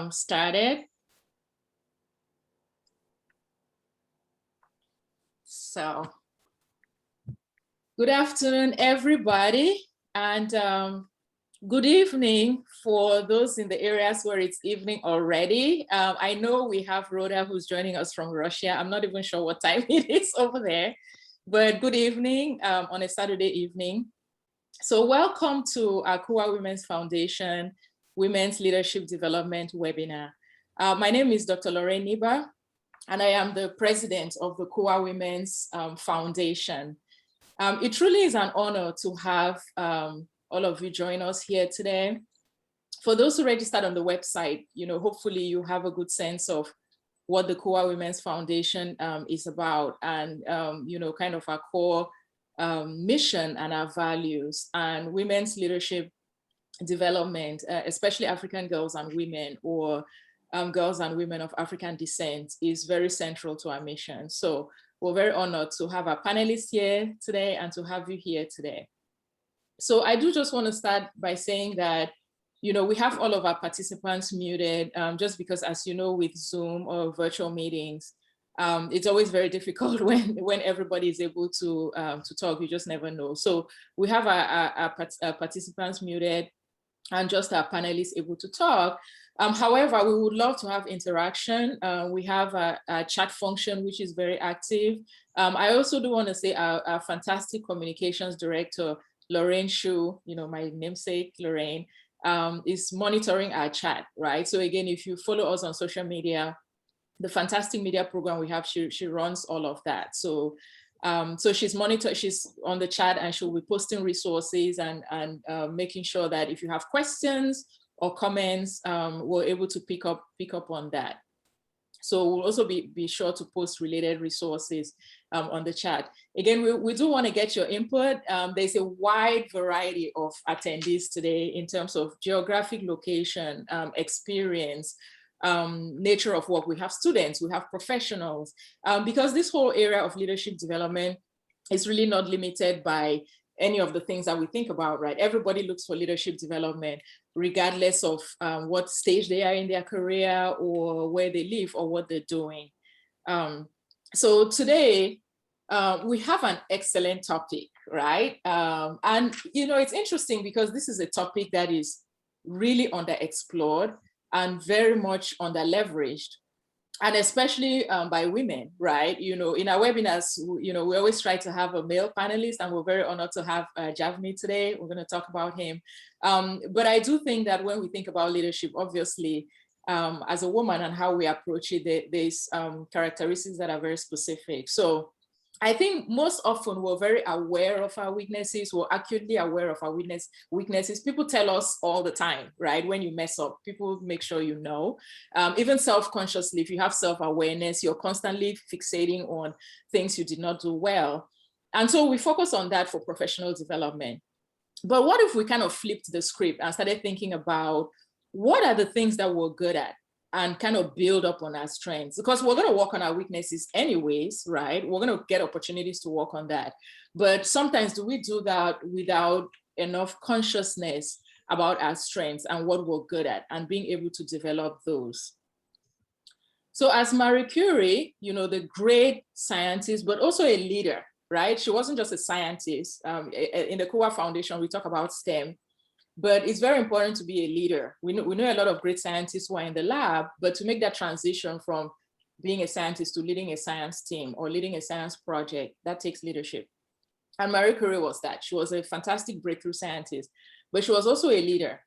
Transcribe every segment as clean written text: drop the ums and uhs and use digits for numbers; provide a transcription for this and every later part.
started. So, good afternoon, everybody, and good evening for those in the areas where it's evening already. I know we have Rhoda who's joining us from Russia. I'm not even sure what time it is over there, but good evening on a Saturday evening. So welcome to our KWF Women's Leadership Development webinar. My name is Dr. Lorraine Niba, and I am the president of the Women's Foundation. It truly is an honor to have all of you join us here today. For those who registered on the website, hopefully you have a good sense of what the Women's Foundation is about, and kind of our core mission and our values. And women's leadership development, especially African girls and women, or girls and women of African descent, is very central to our mission. So we're very honored to have our panelists here today and to have you here today. So I do just want to start by saying that, we have all of our participants muted, just because, as you know, with Zoom or virtual meetings, it's always very difficult when everybody is able to talk. You just never know. So we have our participants muted and just our panelists able to talk. However, we would love to have interaction. We have a chat function, which is very active. I also do want to say our fantastic communications director, Lorraine Shu, my namesake, Lorraine, is monitoring our chat, right? So again, if you follow us on social media, the fantastic media program we have, she runs all of that. So so she's on the chat, and she'll be posting resources and making sure that if you have questions or comments, we're able to pick up on that. So we'll also be sure to post related resources on the chat. Again, we do want to get your input. There's a wide variety of attendees today in terms of geographic location, experience, nature of work. We have students, we have professionals, because this whole area of leadership development is really not limited by any of the things that we think about, right? Everybody looks for leadership development, regardless of what stage they are in their career or where they live or what they're doing. So today, we have an excellent topic, right? And it's interesting because this is a topic that is really underexplored and very much under-leveraged, and especially by women, right? In our webinars, we always try to have a male panelist, and we're very honored to have Javni today. We're going to talk about him. But I do think that when we think about leadership, obviously, as a woman and how we approach it, there's characteristics that are very specific. So I think most often we're very aware of our weaknesses. We're acutely aware of our weaknesses. People tell us all the time, right? When you mess up, people make sure you know. Even self-consciously, if you have self-awareness, you're constantly fixating on things you did not do well. And so we focus on that for professional development. But what if we kind of flipped the script and started thinking about what are the things that we're good at, and kind of build up on our strengths? Because we're going to work on our weaknesses anyways, right? We're going to get opportunities to work on that. But sometimes do we do that without enough consciousness about our strengths and what we're good at, and being able to develop those? So as Marie Curie, the great scientist, but also a leader, right? She wasn't just a scientist. In the KWF Foundation, we talk about STEM. But it's very important to be a leader. We know a lot of great scientists who are in the lab, but to make that transition from being a scientist to leading a science team or leading a science project, that takes leadership. And Marie Curie was that. She was a fantastic breakthrough scientist, but she was also a leader.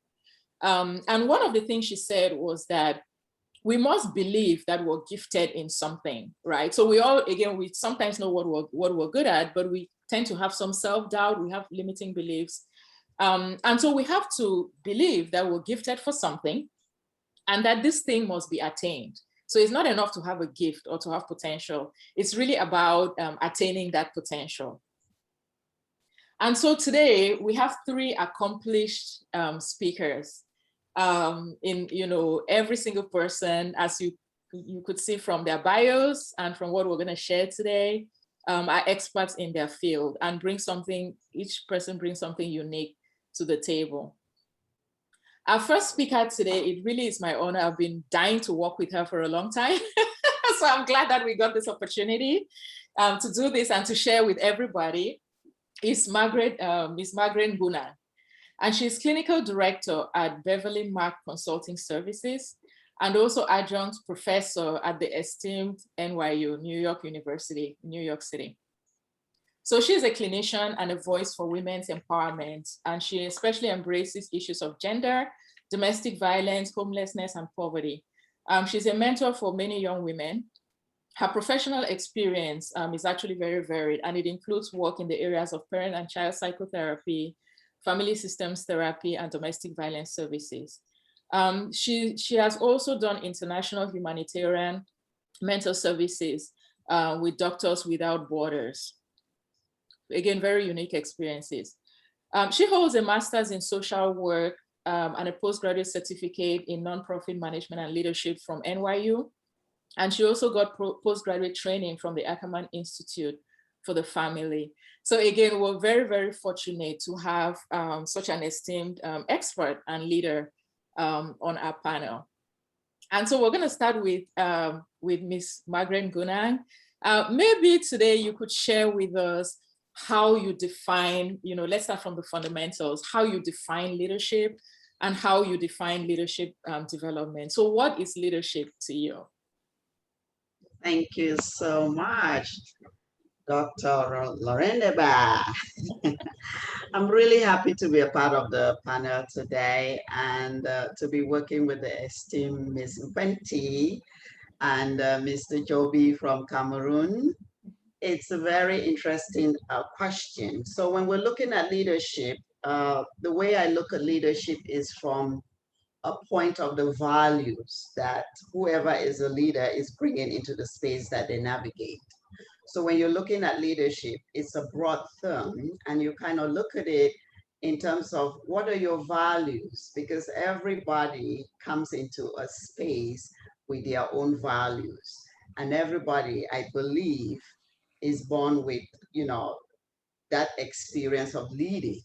And one of the things she said was that we must believe that we're gifted in something, right? So we sometimes know what we're good at, but we tend to have some self-doubt. We have limiting beliefs. And so we have to believe that we're gifted for something, and that this thing must be attained. So it's not enough to have a gift or to have potential. It's really about attaining that potential. And so today we have three accomplished speakers. Every single person, as you could see from their bios and from what we're going to share today, are experts in their field and each person brings something unique to the table. Our first speaker today, it really is my honor. I've been dying to work with her for a long time. So I'm glad that we got this opportunity to do this and to share with everybody. Is Miss Margaret Gunnar. And she's clinical director at Beverly Mark Consulting Services and also adjunct professor at the esteemed NYU, New York University, New York City. So she's a clinician and a voice for women's empowerment, and she especially embraces issues of gender, domestic violence, homelessness, and poverty. She's a mentor for many young women. Her professional experience is actually very varied, and it includes work in the areas of parent and child psychotherapy, family systems therapy, and domestic violence services. She has also done international humanitarian mental services with Doctors Without Borders. Again, very unique experiences. She holds a master's in social work and a postgraduate certificate in nonprofit management and leadership from NYU. And she also got postgraduate training from the Ackerman Institute for the Family. So again, we're very, very fortunate to have such an esteemed expert and leader on our panel. And so we're going to start with Ms. Margaret Gunnar. Maybe today you could share with us how you define, let's start from the fundamentals, how you define leadership and how you define leadership development. So what is leadership to you? Thank you so much, Dr. Lorendeba. I'm really happy to be a part of the panel today and to be working with the esteemed Ms. Mpenti and Mr. Joby from Cameroon. It's a very interesting question. So when we're looking at leadership, the way I look at leadership is from a point of the values that whoever is a leader is bringing into the space that they navigate. So when you're looking at leadership, it's a broad term, and you kind of look at it in terms of what are your values, because everybody comes into a space with their own values. And everybody, I believe, is born with, that experience of leading.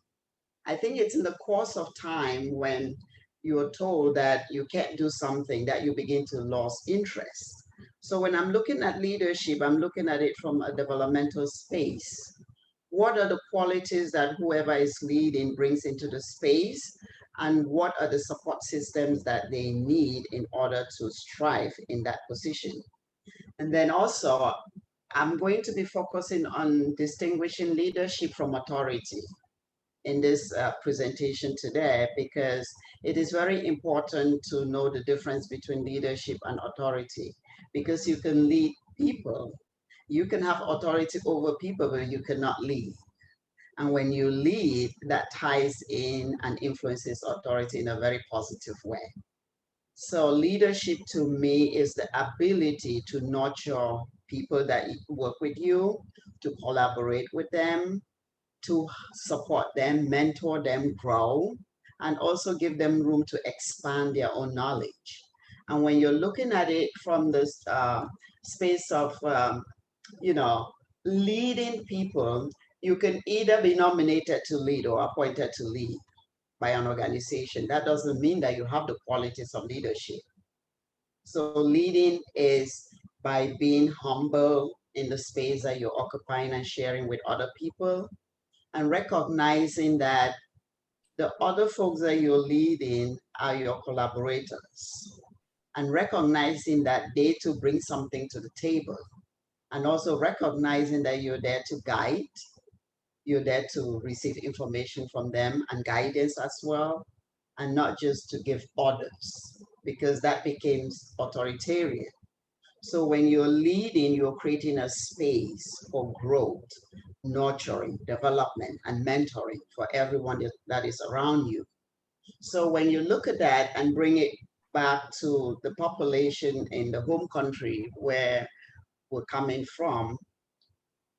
I think it's in the course of time when you're told that you can't do something that you begin to lose interest. So when I'm looking at leadership, I'm looking at it from a developmental space. What are the qualities that whoever is leading brings into the space? And what are the support systems that they need in order to strive in that position? And then also, I'm going to be focusing on distinguishing leadership from authority in this presentation today, because it is very important to know the difference between leadership and authority, because you can lead people, you can have authority over people, but you cannot lead. And when you lead, that ties in and influences authority in a very positive way. So leadership to me is the ability to nurture people that work with you, to collaborate with them, to support them, mentor them, grow, and also give them room to expand their own knowledge. And when you're looking at it from this space of, leading people, you can either be nominated to lead or appointed to lead by an organization. That doesn't mean that you have the qualities of leadership. So leading is by being humble in the space that you're occupying and sharing with other people, and recognizing that the other folks that you're leading are your collaborators, and recognizing that they too bring something to the table, and also recognizing that you're there to guide, you're there to receive information from them and guidance as well, and not just to give orders, because that becomes authoritarian. So when you're leading, you're creating a space for growth, nurturing, development, and mentoring for everyone that is around you. So when you look at that and bring it back to the population in the home country where we're coming from,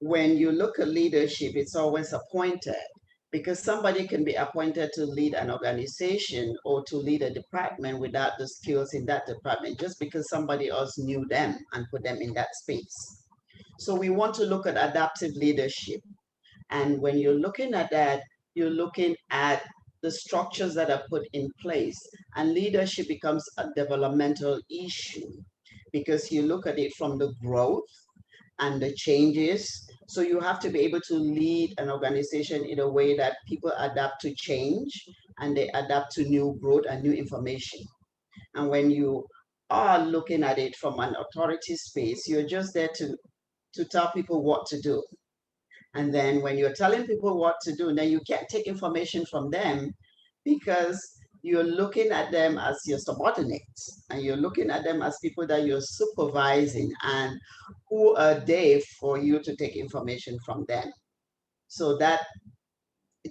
when you look at leadership, it's always appointed, because somebody can be appointed to lead an organization or to lead a department without the skills in that department, just because somebody else knew them and put them in that space. So we want to look at adaptive leadership. And when you're looking at that, you're looking at the structures that are put in place. And leadership becomes a developmental issue because you look at it from the growth and the changes. So you have to be able to lead an organization in a way that people adapt to change and they adapt to new growth and new information. And when you are looking at it from an authority space, you're just there to tell people what to do. And then when you're telling people what to do, then you can't take information from them because you're looking at them as your subordinates and you're looking at them as people that you're supervising, and who are they for you to take information from them? So that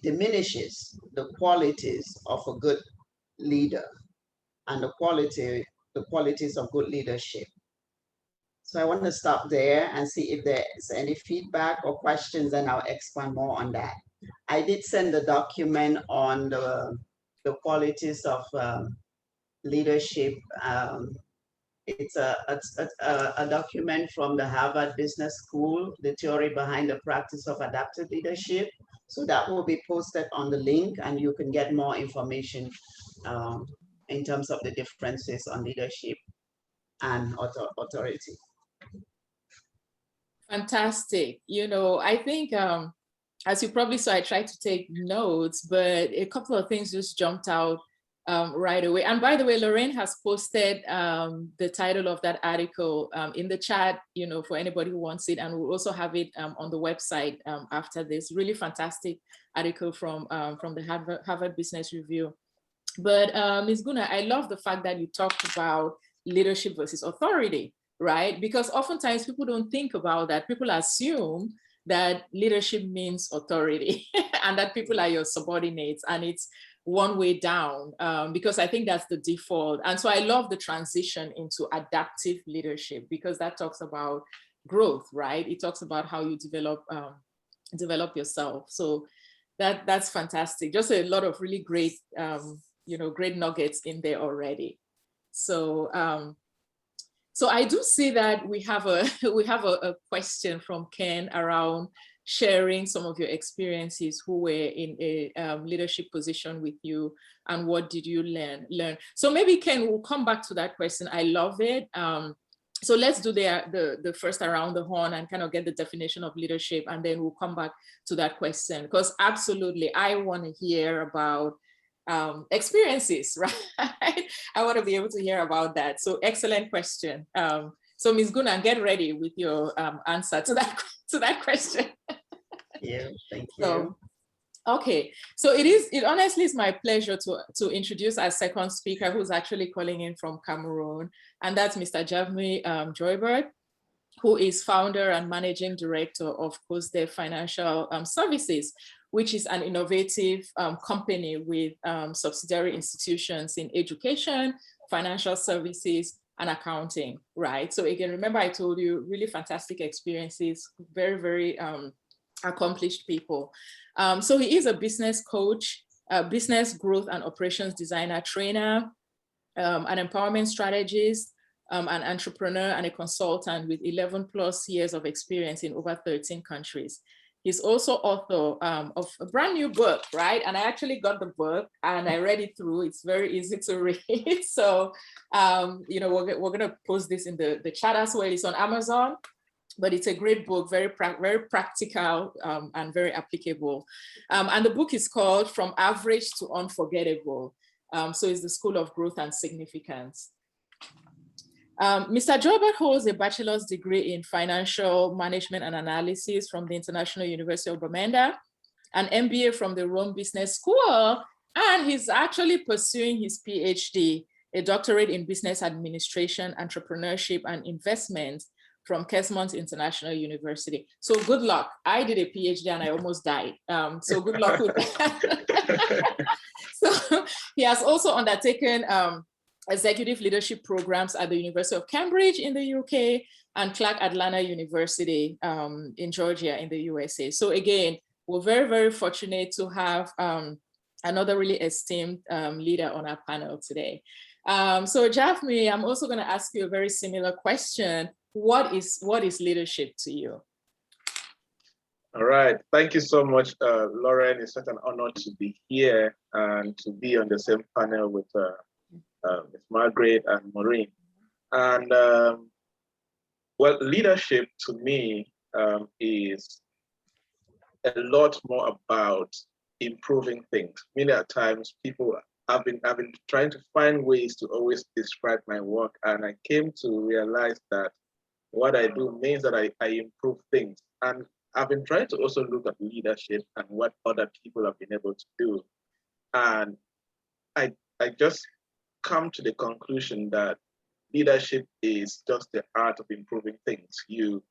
diminishes the qualities of a good leader and the qualities of good leadership. So I want to stop there and see if there's any feedback or questions, and I'll expand more on that. I did send a document on the qualities of leadership. It's a document from the Harvard Business School, the theory behind the practice of adaptive leadership. So that will be posted on the link, and you can get more information in terms of the differences on leadership and authority. Fantastic. You know, I think, as you probably saw, I tried to take notes, but a couple of things just jumped out right away. And by the way, Lorraine has posted the title of that article in the chat, you know, for anybody who wants it. And we'll also have it on the website after this. Really fantastic article from the Harvard Business Review. But Ms. Guna, I love the fact that you talked about leadership versus authority, right? Because oftentimes people don't think about that. People assume that leadership means authority and that people are your subordinates, and it's one way down, because I think that's the default. And so I love the transition into adaptive leadership, because that talks about growth, right? It talks about how you develop yourself. So that's fantastic. Just a lot of really great, you know, great nuggets in there already. So so I do see that we have a question from Ken around sharing some of your experiences, who were in a leadership position with you, and what did you learn. So maybe Ken, we'll come back to that question. I love it. So let's do the first around the horn and kind of get the definition of leadership, and then we'll come back to that question, because absolutely I want to hear about experiences, right? I want to be able to hear about that. So excellent question. So Ms. Guna, get ready with your answer to that question. Yeah, thank you. So, okay, so it honestly is my pleasure to introduce our second speaker, who's actually calling in from Cameroon, and that's Mr. Javmi Joybert, who is founder and managing director of Devt Financial Services, which is an innovative company with subsidiary institutions in education, financial services, and accounting, right? So again, remember I told you, really fantastic experiences, very, very accomplished people. So he is a business coach, business growth and operations designer, trainer, an empowerment strategist, an entrepreneur and a consultant with 11+ years of experience in over 13 countries. He's also author of a brand new book, right? And I actually got the book and I read it through. It's very easy to read. So, you know, we're gonna post this in the chat as well. It's on Amazon, but it's a great book, very practical and very applicable. And the book is called From Average to Unforgettable. So it's the School of Growth and Significance. Mr. Joybert holds a bachelor's degree in financial management and analysis from the International University of Bamenda, an MBA from the Rome Business School, and he's actually pursuing his PhD, a doctorate in business administration, entrepreneurship, and investment from Kesmont International University. So good luck. I did a PhD and I almost died. So good luck with that. So he has also undertaken executive leadership programs at the University of Cambridge in the UK and Clark Atlanta University in Georgia in the USA. So again, we're very, very fortunate to have another really esteemed leader on our panel today. So Javmi, I'm also going to ask you a very similar question. What is leadership to you? All right. Thank you so much, Lauren. It's such an honor to be here and to be on the same panel with Margaret and Maureen. And well, leadership to me is a lot more about improving things. Many times people have been trying to find ways to always describe my work, and I came to realize that what I do means that I improve things. And I've been trying to also look at leadership and what other people have been able to do. And I just come to the conclusion that leadership is just the art of improving things. You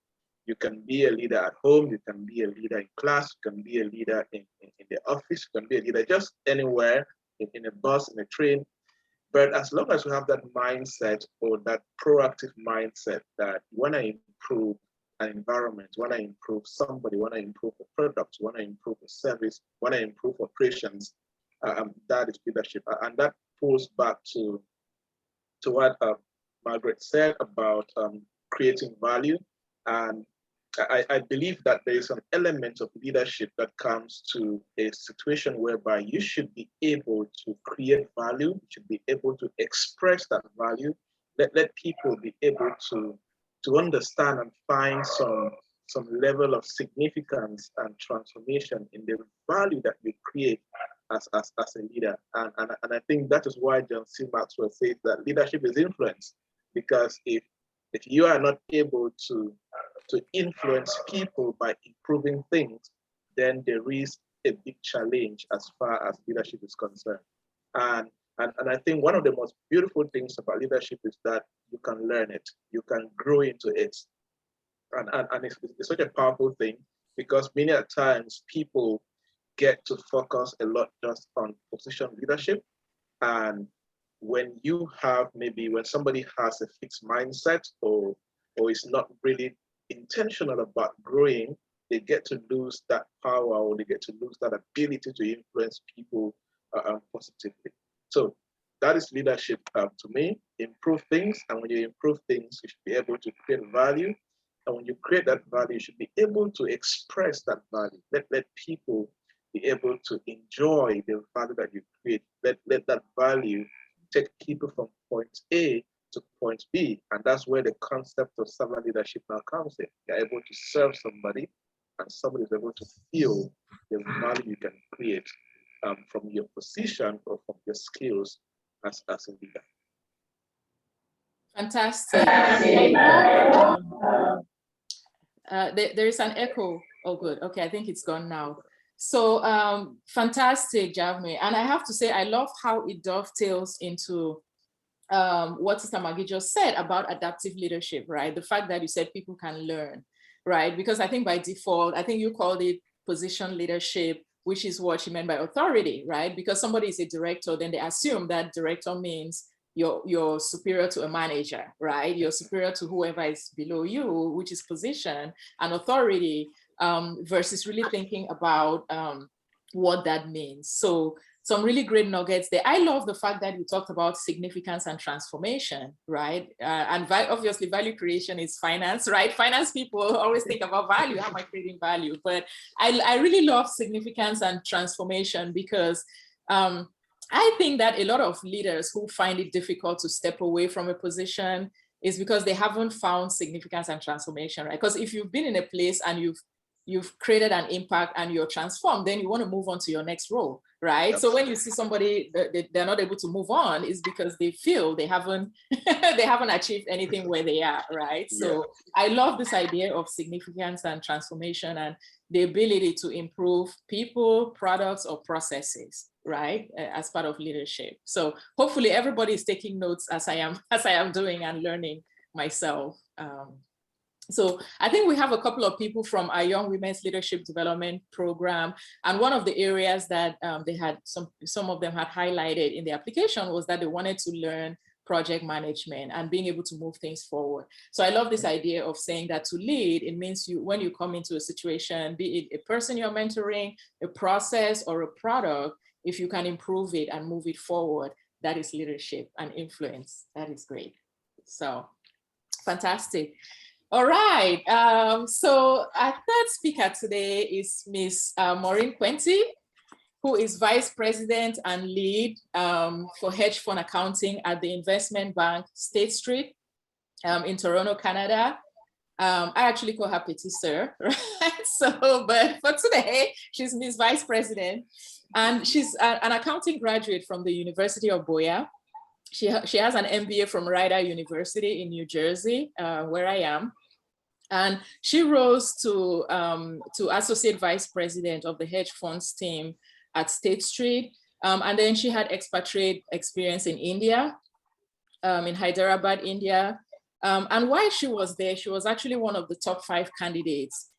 can be a leader at home, you can be a leader in class, you can be a leader in the office, you can be a leader just anywhere, in a bus, in a train. But as long as you have that mindset or that proactive mindset that you want to improve an environment, you want to improve somebody, you want to improve a product, you want to improve a service, you want to improve operations, that is leadership. And that pulls back to what Margaret said about creating value. And I believe that there is an element of leadership that comes to a situation whereby you should be able to create value, you should be able to express that value, let people be able to understand and find some level of significance and transformation in the value that you create as a leader. And I think that is why John C. Maxwell says that leadership is influence, because if you are not able to influence people by improving things, then there is a big challenge as far as leadership is concerned. And I think one of the most beautiful things about leadership is that you can learn it, you can grow into it. And it's such a powerful thing, because many times people get to focus a lot just on position leadership. And when somebody has a fixed mindset or is not really intentional about growing, they get to lose that power, or they get to lose that ability to influence people positively. So that is leadership to me. Improve things, and when you improve things, you should be able to create value. And when you create that value, you should be able to express that value. Let people be able to enjoy the value that you create. Let that value take people from point A to point B. And that's where the concept of servant leadership now comes in. You're able to serve somebody, and somebody is able to feel the value you can create from your position or from your skills as a leader. Fantastic. There is an echo. Oh, good. Okay, I think it's gone now. So fantastic, Javme. And I have to say, I love how it dovetails into what Sister Maggie just said about adaptive leadership, right? The fact that you said people can learn, right? Because I think by default, I think you called it position leadership, which is what she meant by authority, right? Because somebody is a director, then they assume that director means you're superior to a manager, right? You're superior to whoever is below you, which is position and authority, versus really thinking about what that means. So some really great nuggets there. I love the fact that you talked about significance and transformation, right? And obviously value creation is finance, right? Finance people always think about value, how am I creating value? But I really love significance and transformation, because I think that a lot of leaders who find it difficult to step away from a position is because they haven't found significance and transformation, right? Because if you've been in a place and you've created an impact and you're transformed, then you want to move on to your next role, right? Yep. So when you see somebody they're not able to move on, is because they feel they haven't achieved anything where they are, right? Yeah. So I love this idea of significance and transformation and the ability to improve people, products, or processes, right, as part of leadership. So hopefully everybody is taking notes as I am doing and learning myself. So I think we have a couple of people from our Young Women's Leadership Development Program. And one of the areas that they had, some of them had highlighted in the application was that they wanted to learn project management and being able to move things forward. So I love this idea of saying that to lead, it means when you come into a situation, be it a person you're mentoring, a process, or a product, if you can improve it and move it forward, that is leadership and influence. That is great. So fantastic. All right. So our third speaker today is Miss Maureen Quenty, who is Vice President and Lead for Hedge Fund Accounting at the Investment Bank State Street in Toronto, Canada. I actually call her Petit Sir, right? So, but for today, she's Miss Vice President, and she's an accounting graduate from the University of Boya. She has an MBA from Rider University in New Jersey, where I am. And she rose to Associate Vice President of the Hedge Funds team at State Street. And then she had expatriate experience in India, in Hyderabad, India. And while she was there, she was actually one of the top 5 candidates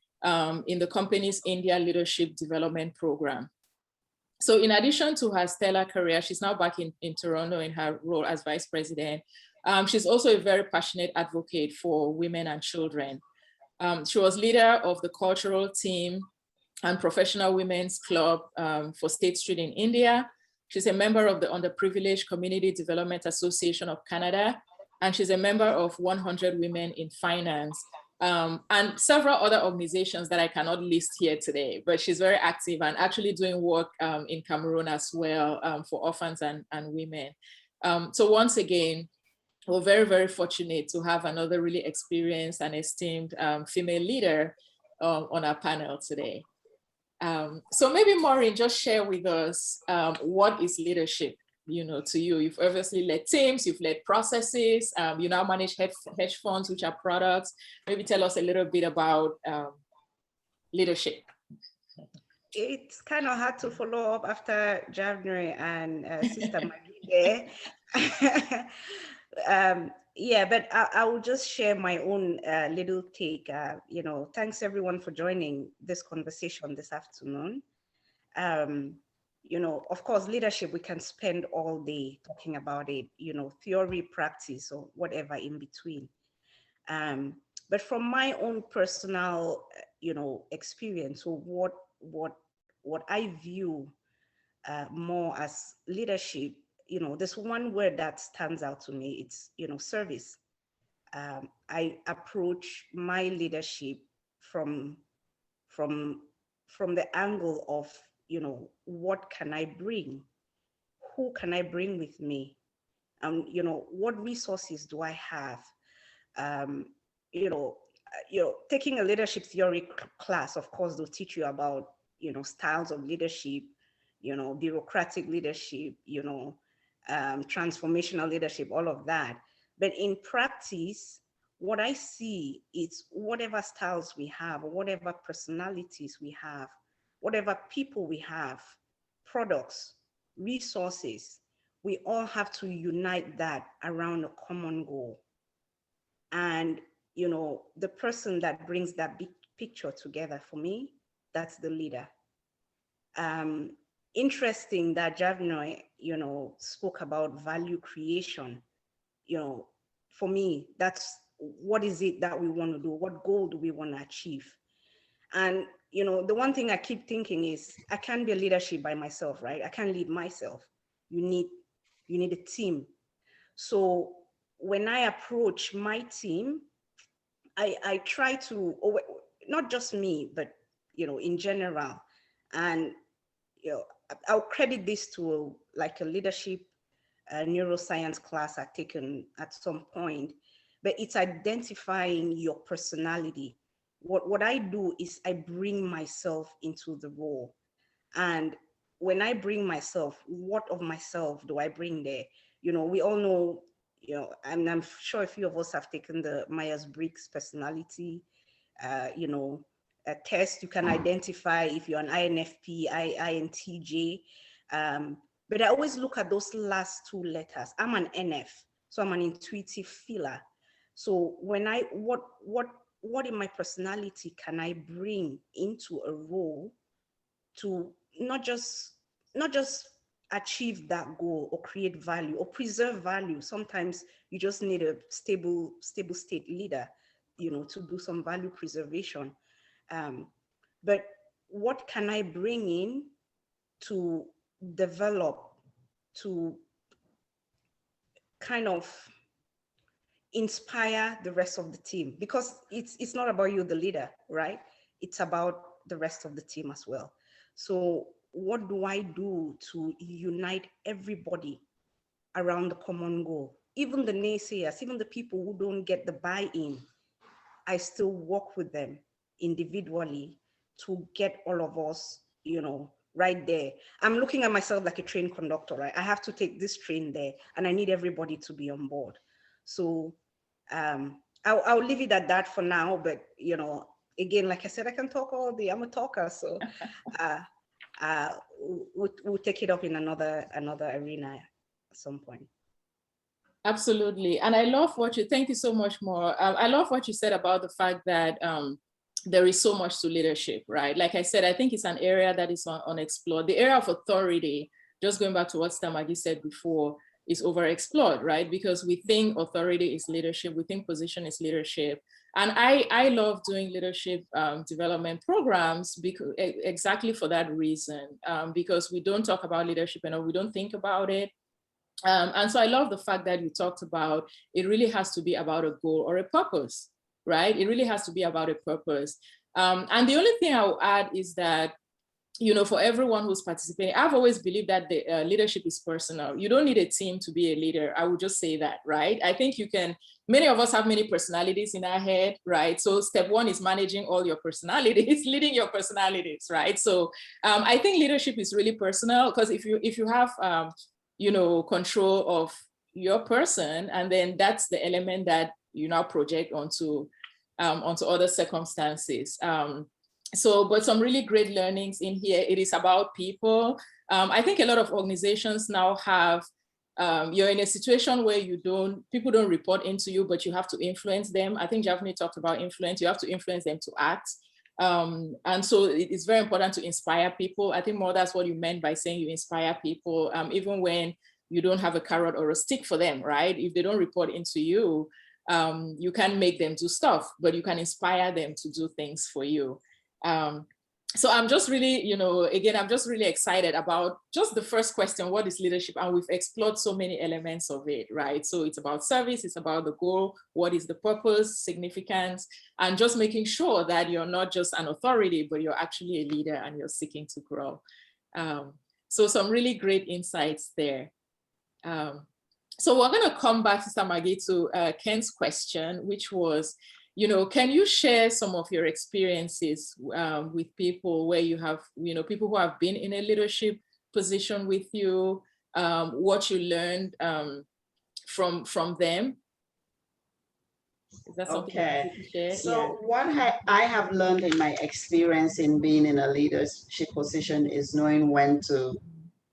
in the company's India Leadership Development Program. So in addition to her stellar career, she's now back in Toronto in her role as Vice President. She's also a very passionate advocate for women and children. She was leader of the cultural team and professional women's club for State Street in India. She's a member of the Underprivileged Community Development Association of Canada, and she's a member of 100 Women in Finance, and several other organizations that I cannot list here today, but she's very active and actually doing work in Cameroon as well for orphans and women. So once again, we're very, very fortunate to have another really experienced and esteemed female leader on our panel today. So maybe Maureen, just share with us what is leadership, to you. You've obviously led teams, you've led processes, you now manage hedge funds, which are products. Maybe tell us a little bit about leadership. It's kind of hard to follow up after January and Sister Maggie there. Yeah, but I will just share my own little take. Thanks everyone for joining this conversation this afternoon. Of course, leadership, we can spend all day talking about it, theory, practice, or whatever in between. But from my own personal, experience, or what I view more as leadership, there's one word that stands out to me. It's, service. I approach my leadership from the angle of, what can I bring? Who can I bring with me? What resources do I have? Taking a leadership theory class, of course, they'll teach you about, styles of leadership, bureaucratic leadership, transformational leadership, all of that. But in practice, what I see is whatever styles we have, or whatever personalities we have, whatever people we have, products, resources, we all have to unite that around a common goal. And, the person that brings that big picture together, for me, that's the leader. Interesting that Javnoy, spoke about value creation. For me, that's what is it that we want to do? What goal do we want to achieve? And, the one thing I keep thinking is I can't be a leadership by myself, right? I can't lead myself. You need a team. So when I approach my team, I try to, not just me, but, in general. And, I'll credit this to like a leadership neuroscience class I've taken at some point, but it's identifying your personality. What I do is I bring myself into the role. And when I bring myself, what of myself do I bring there? We all know, and I'm sure a few of us have taken the Myers-Briggs personality, a test. You can identify if you're an INFP, INTJ. But I always look at those last 2 letters. I'm an NF, so I'm an intuitive feeler. So when what in my personality can I bring into a role to not just achieve that goal or create value or preserve value? Sometimes you just need a stable state leader, to do some value preservation. But what can I bring in to develop, to kind of inspire the rest of the team, because it's not about you, the leader, right? It's about the rest of the team as well. So what do I do to unite everybody around the common goal? Even the naysayers, even the people who don't get the buy-in, I still work with them individually to get all of us, right there. I'm looking at myself like a train conductor, right? I have to take this train there, and I need everybody to be on board. So I'll leave it at that for now, but again, like I said, I can talk all day. I'm a talker, so we'll take it up in another arena at some point. Absolutely. And I love thank you so much, More. I love what you said about the fact that there is so much to leadership, right? Like I said, I think it's an area that is unexplored. The area of authority, just going back to what Stamagi said before, is overexplored, right? Because we think authority is leadership, we think position is leadership. And I love doing leadership development programs because exactly for that reason, because we don't talk about leadership enough, we don't think about it. And so I love the fact that you talked about it really has to be about a goal or a purpose, right? It really has to be about a purpose. And the only thing I will add is that, for everyone who's participating, I've always believed that the leadership is personal. You don't need a team to be a leader. I would just say that, right? I think many of us have many personalities in our head, right? So step one is managing all your personalities, leading your personalities, right? So I think leadership is really personal, because if you have, control of your person, and then that's the element that you now project onto other circumstances. But some really great learnings in here. It is about people. I think a lot of organizations now have, you're in a situation where people don't report into you, but you have to influence them. I think Javni talked about influence. You have to influence them to act. And so it's very important to inspire people. I think more that's what you meant by saying you inspire people, even when you don't have a carrot or a stick for them, right? If they don't report into you, you can't make them do stuff, but you can inspire them to do things for you. So I'm just really, again, I'm just really excited about just the first question, what is leadership? And we've explored so many elements of it, right? So it's about service, it's about the goal, what is the purpose, significance, and just making sure that you're not just an authority, but you're actually a leader and you're seeking to grow. So some really great insights there. So we're gonna come back to Samagi to Ken's question, which was, can you share some of your experiences with people where you have, people who have been in a leadership position with you, what you learned from them? Is that something you can share? So what I have learned in my experience in being in a leadership position is knowing when to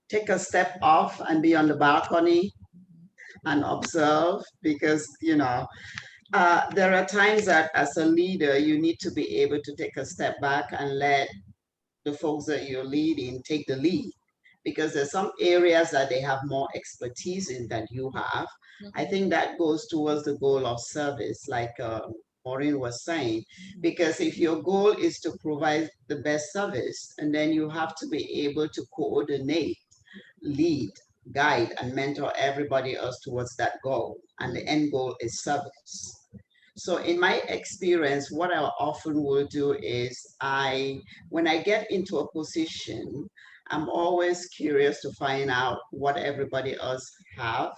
take a step off and be on the balcony and observe, because, there are times that as a leader, you need to be able to take a step back and let the folks that you're leading take the lead, because there's some areas that they have more expertise in than you have. I think that goes towards the goal of service, like Maureen was saying, because if your goal is to provide the best service, and then you have to be able to coordinate, lead, guide, and mentor everybody else towards that goal. And the end goal is service. So in my experience, what I often will do is when I get into a position, I'm always curious to find out what everybody else have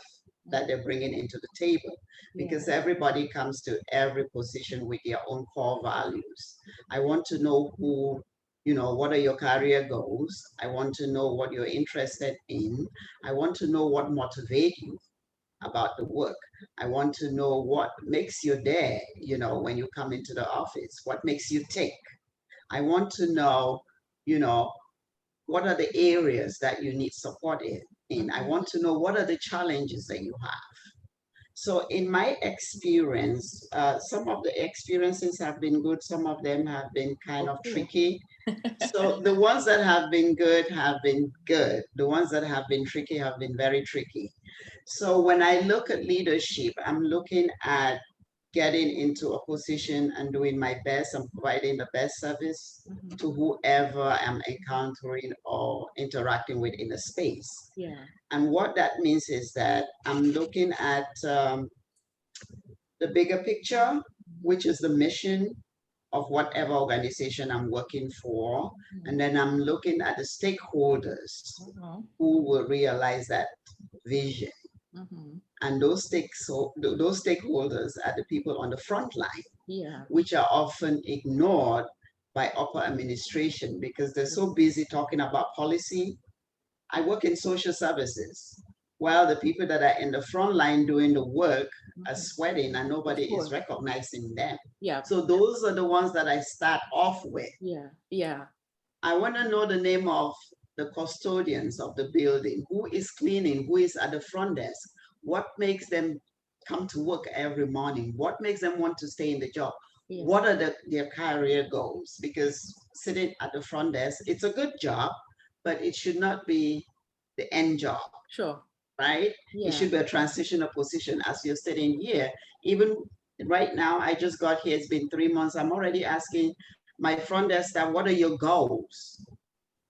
that they're bringing into the table, because everybody comes to every position with their own core values. I want to know what are your career goals? I want to know what you're interested in. I want to know what motivates you about the work. I want to know what makes you there, when you come into the office, what makes you tick. I want to know, what are the areas that you need support in. I want to know what are the challenges that you have. So in my experience, some of the experiences have been good, some of them have been kind of tricky. So the ones that have been good have been good. The ones that have been tricky have been very tricky. So when I look at leadership, I'm looking at getting into a position and doing my best and providing the best service to whoever I'm encountering or interacting with in a space. And what that means is that I'm looking at the bigger picture, which is the mission of whatever organization I'm working for. And then I'm looking at the stakeholders who will realize that vision. And those stakeholders are the people on the front line, which are often ignored by upper administration because they're so busy talking about policy. I work in social services, while the people that are in the front line doing the work are sweating and nobody is recognizing them. So those are the ones that I start off with. I want to know the name of the custodians of the building, who is cleaning, who is at the front desk, what makes them come to work every morning, what makes them want to stay in the job, what are their career goals, because sitting at the front desk, it's a good job, but it should not be the end job. Right? It should be a transitional position as you're sitting here. Even right now, I just got here, it's been 3 months, I'm already asking my front desk staff, what are your goals?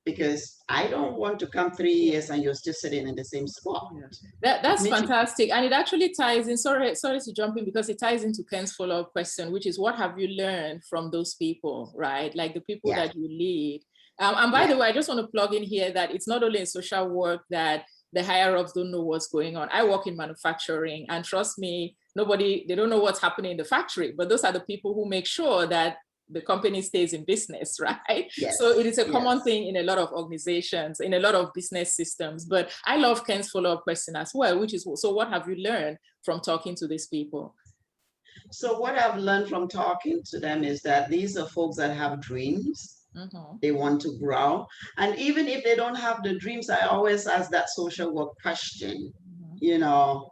Because I don't want to come 3 years and you're still sitting in the same spot. That's fantastic. And it actually ties in, sorry to jump in, because it ties into Ken's follow-up question, which is what have you learned from those people, right? Like the people that you lead. And by the way, I just want to plug in here that it's not only in social work that the higher ups don't know what's going on. I work in manufacturing, and trust me, they don't know what's happening in the factory, but those are the people who make sure that the company stays in business, right? So it is a common thing in a lot of organizations, in a lot of business systems. But I love Ken's follow-up question as well, which is, so what have you learned from talking to these people? So what I've learned from talking to them is that these are folks that have dreams. They want to grow. And even if they don't have the dreams, I always ask that social work question, you know,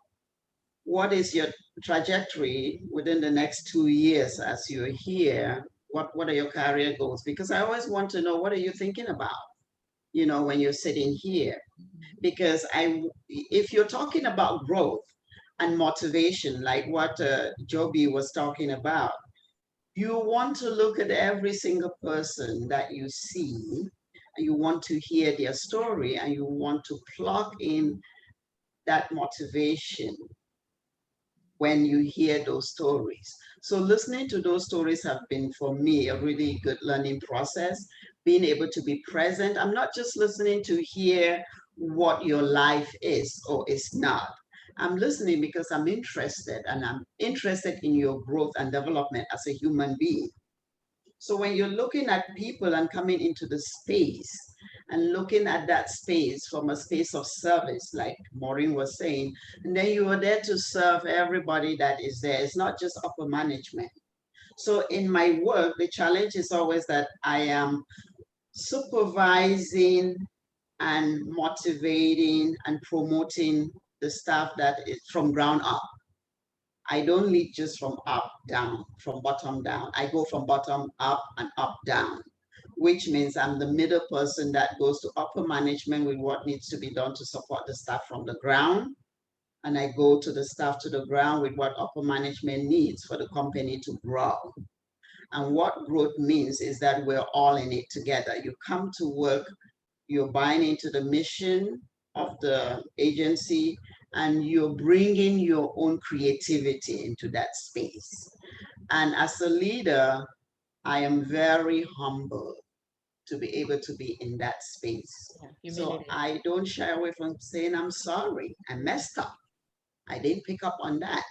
what is your trajectory within the next 2 years as you're here? What are your career goals? Because I always want to know, what are you thinking about, you know, when you're sitting here? Because if you're talking about growth and motivation, like what Joby was talking about, you want to look at every single person that you see, and you want to hear their story, and you want to plug in that motivation when you hear those stories. So listening to those stories have been, for me, a really good learning process, being able to be present. I'm not just listening to hear what your life is or is not. I'm listening because I'm interested, and I'm interested in your growth and development as a human being. So when you're looking at people and coming into the space and looking at that space from a space of service, like Maureen was saying, and then you are there to serve everybody that is there. It's not just upper management. So in my work, the challenge is always that I am supervising and motivating and promoting the staff that is from ground up. I don't lead just from up down, from bottom down. I go from bottom up and up down, which means I'm the middle person that goes to upper management with what needs to be done to support the staff from the ground. And I go to the staff to the ground with what upper management needs for the company to grow. And what growth means is that we're all in it together. You come to work, you're buying into the mission of the agency, and you're bringing your own creativity into that space. And as a leader, I am very humble to be able to be in that space. So I don't shy away from saying, I'm sorry, I messed up. I didn't pick up on that.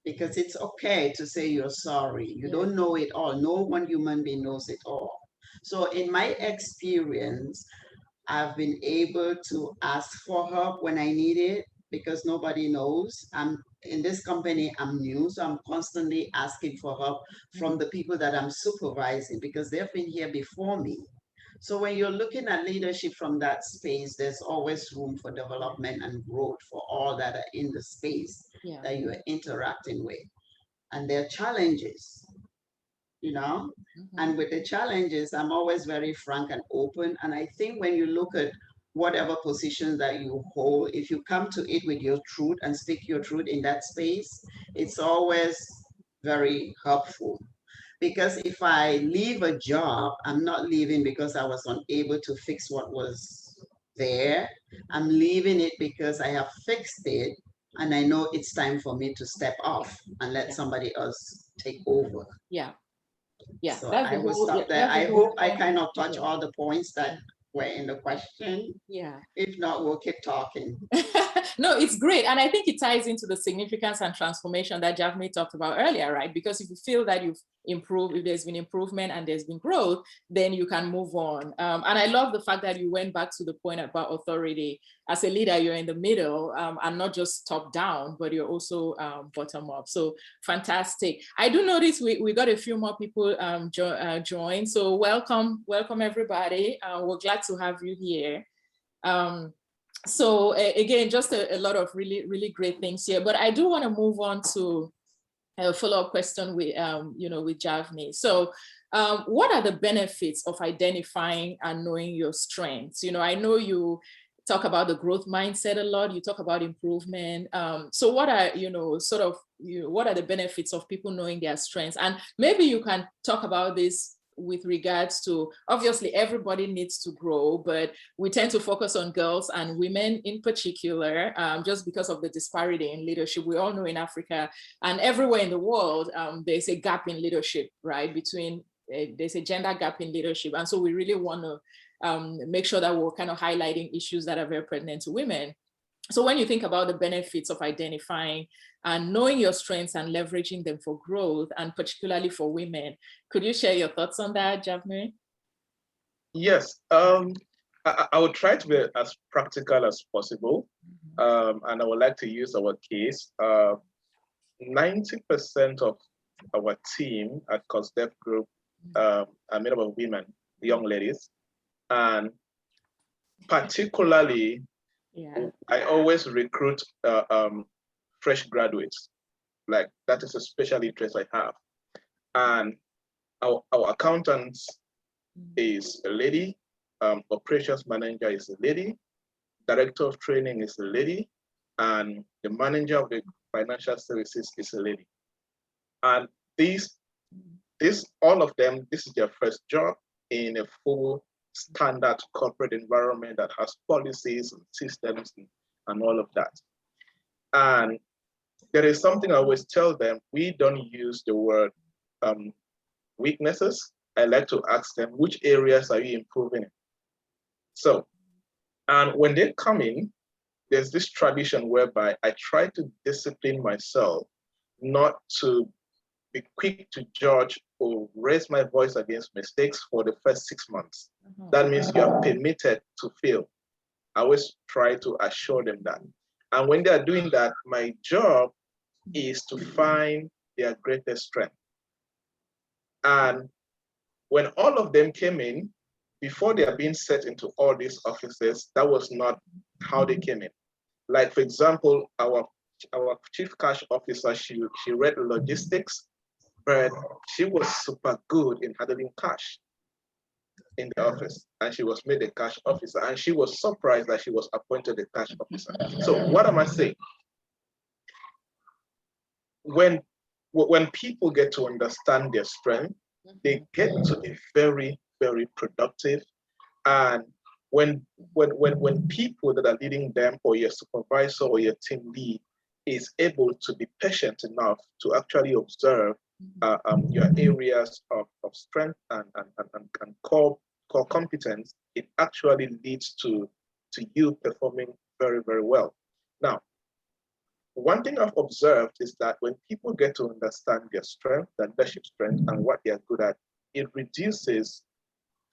Because it's okay to say you're sorry. You don't know it all. No one human being knows it all. So in my experience, I've been able to ask for help when I need it, because nobody knows. In this company, I'm new, so I'm constantly asking for help from the people that I'm supervising, because they've been here before me. So when you're looking at leadership from that space, there's always room for development and growth for all that are in the space that you're interacting with. And there are challenges, you know? And with the challenges, I'm always very frank and open. And I think when you look at whatever position that you hold, if you come to it with your truth and speak your truth in that space, it's always very helpful. Because if I leave a job, I'm not leaving because I was unable to fix what was there. I'm leaving it because I have fixed it, and I know it's time for me to step off and let somebody else take over. Yeah. Yeah, So that's I the will whole, stop there. that's the I whole hope I point. kind of touch Yeah. all the points that were in the question. Yeah. If not, we'll keep talking. No, it's great. And I think it ties into the significance and transformation that Javne talked about earlier, right? Because if you feel that you've improved, if there's been improvement and there's been growth, then you can move on. And I love the fact that you went back to the point about authority. As a leader, you're in the middle and not just top down, but you're also bottom up. So fantastic. I do notice we got a few more people join. So welcome everybody. We're glad to have you here. So again, just a lot of really great things here, but I do want to move on to a follow-up question with, with Javne. So what are the benefits of identifying and knowing your strengths? I know you talk about the growth mindset a lot, you talk about improvement. So what are, what are the benefits of people knowing their strengths? And maybe you can talk about this with regards to, obviously everybody needs to grow, but we tend to focus on girls and women in particular, just because of the disparity in leadership. We all know in Africa and everywhere in the world, there's a gap in leadership, right? There's a gender gap in leadership. And so we really want to make sure that we're kind of highlighting issues that are very pertinent to women. So when you think about the benefits of identifying and knowing your strengths and leveraging them for growth, and particularly for women, could you share your thoughts on that, Javne? Yes, I would try to be as practical as possible. And I would like to use our case. 90% of our team at COSDEF Group are made up of women, young ladies. And particularly, I always recruit fresh graduates. Like that is a special interest I have. And our accountants is a lady, operations manager is a lady, director of training is a lady, and the manager of the financial services is a lady. And all of them, this is their first job in a full standard corporate environment that has policies and systems and all of that. And there is something I always tell them, we don't use the word weaknesses. I like to ask them, which areas are you improving in? So, and when they come in, there's this tradition whereby I try to discipline myself not to be quick to judge or raise my voice against mistakes for the first 6 months. That means you are permitted to fail. I always try to assure them that. And when they are doing that, my job is to find their greatest strength. And when all of them came in, before they are being set into all these offices, that was not how they came in. Like, for example, our chief cash officer, she read logistics, but she was super good in handling cash in the office, and she was made a cash officer, and she was surprised that she was appointed a cash officer. So what am I saying? When people get to understand their strength, they get to be very, very productive. And when people that are leading them, or your supervisor or your team lead, is able to be patient enough to actually observe your areas of strength and core competence, it actually leads to you performing very, very well. Now, one thing I've observed is that when people get to understand their strength, their leadership strength, and what they are good at, it reduces,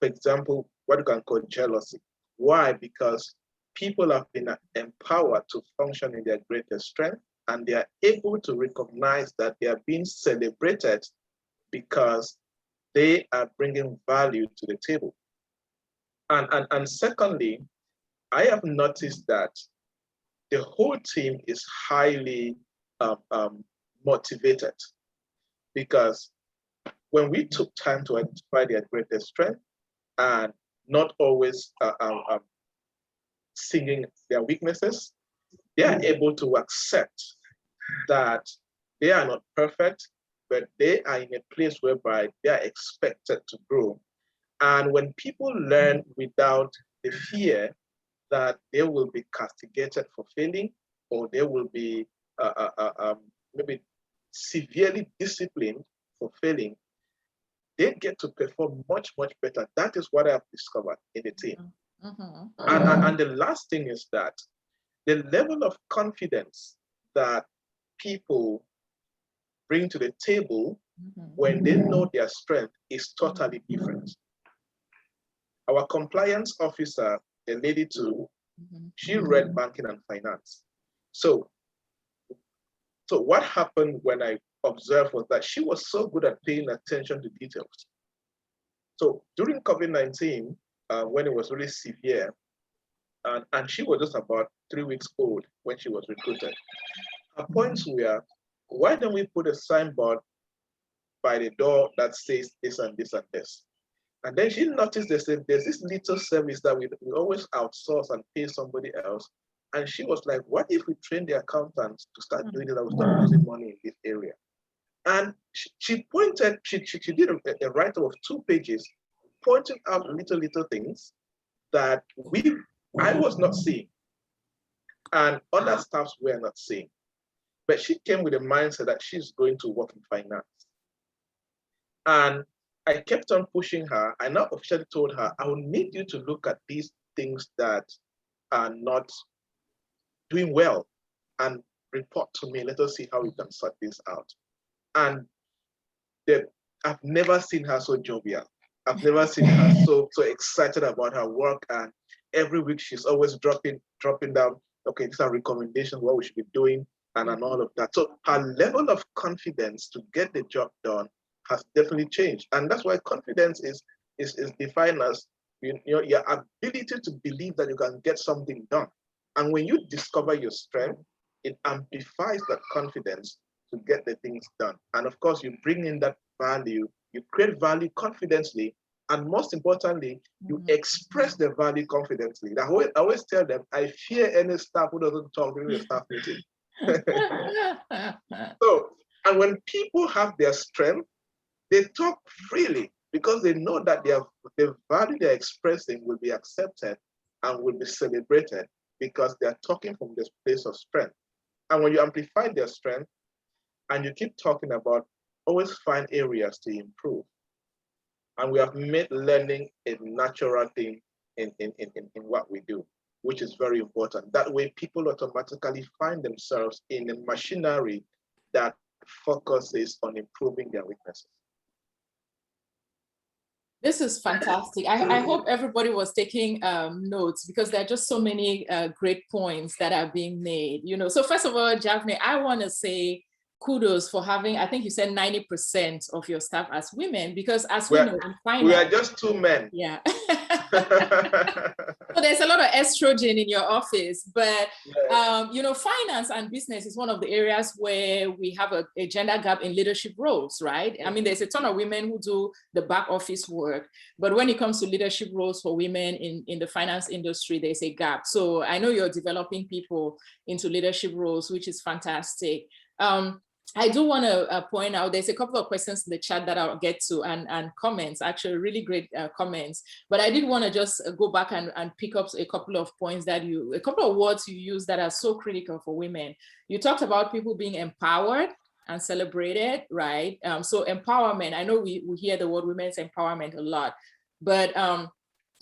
for example, what you can call jealousy. Why? Because people have been empowered to function in their greatest strength, and they are able to recognize that they are being celebrated because they are bringing value to the table. And secondly, I have noticed that the whole team is highly motivated, because when we took time to identify their greatest strength and not always singing their weaknesses, they are able to accept that they are not perfect, but they are in a place whereby they are expected to grow. And when people learn without the fear that they will be castigated for failing, or they will be maybe severely disciplined for failing, they get to perform much, much better. That is what I have discovered in the team. And the last thing is that the level of confidence that people bring to the table when they know their strength is totally different. Our compliance officer, a lady too, she read banking and finance. So what happened when I observed was that she was so good at paying attention to details. So during COVID-19, when it was really severe, and she was just about 3 weeks old when she was recruited, her points were, why don't we put a signboard by the door that says this and this and this? And then she noticed there's this little service that we always outsource and pay somebody else. And she was like, what if we train the accountants to start doing it and we start losing money in this area? And she pointed, she did a write-up of 2 pages, pointing out little things that I was not seeing and other staffs were not seeing. But she came with a mindset that she's going to work in finance. And I kept on pushing her. I now officially told her, I will need you to look at these things that are not doing well and report to me. Let us see how we can sort this out. And I've never seen her so jovial. I've never seen her so excited about her work. And every week she's always dropping down, okay, these are recommendations, what we should be doing, and all of that. So her level of confidence to get the job done has definitely changed. And that's why confidence is defined as your ability to believe that you can get something done. And when you discover your strength, it amplifies that confidence to get the things done. And of course, you bring in that value, you create value confidently, and most importantly, you express the value confidently. I always tell them, I fear any staff who doesn't talk during the staff meeting. So, and when people have their strength, they talk freely because they know that the value they're expressing will be accepted and will be celebrated because they're talking from this place of strength. And when you amplify their strength and you keep talking about, always find areas to improve. And we have made learning a natural thing in what we do, which is very important. That way people automatically find themselves in a machinery that focuses on improving their weaknesses. This is fantastic. I hope everybody was taking notes because there are just so many great points that are being made. So first of all, Javne, I want to say kudos for having, I think you said 90% of your staff as women, because as we know, in finance, we are just 2 men. Yeah. So there's a lot of estrogen in your office, but finance and business is one of the areas where we have a gender gap in leadership roles, right? I mean, there's a ton of women who do the back office work, but when it comes to leadership roles for women in the finance industry, there's a gap. So I know you're developing people into leadership roles, which is fantastic. I do want to point out, there's a couple of questions in the chat that I'll get to and comments, actually really great comments. But I did want to just go back and pick up a couple of points a couple of words you use that are so critical for women. You talked about people being empowered and celebrated, right? So empowerment, I know we hear the word women's empowerment a lot, but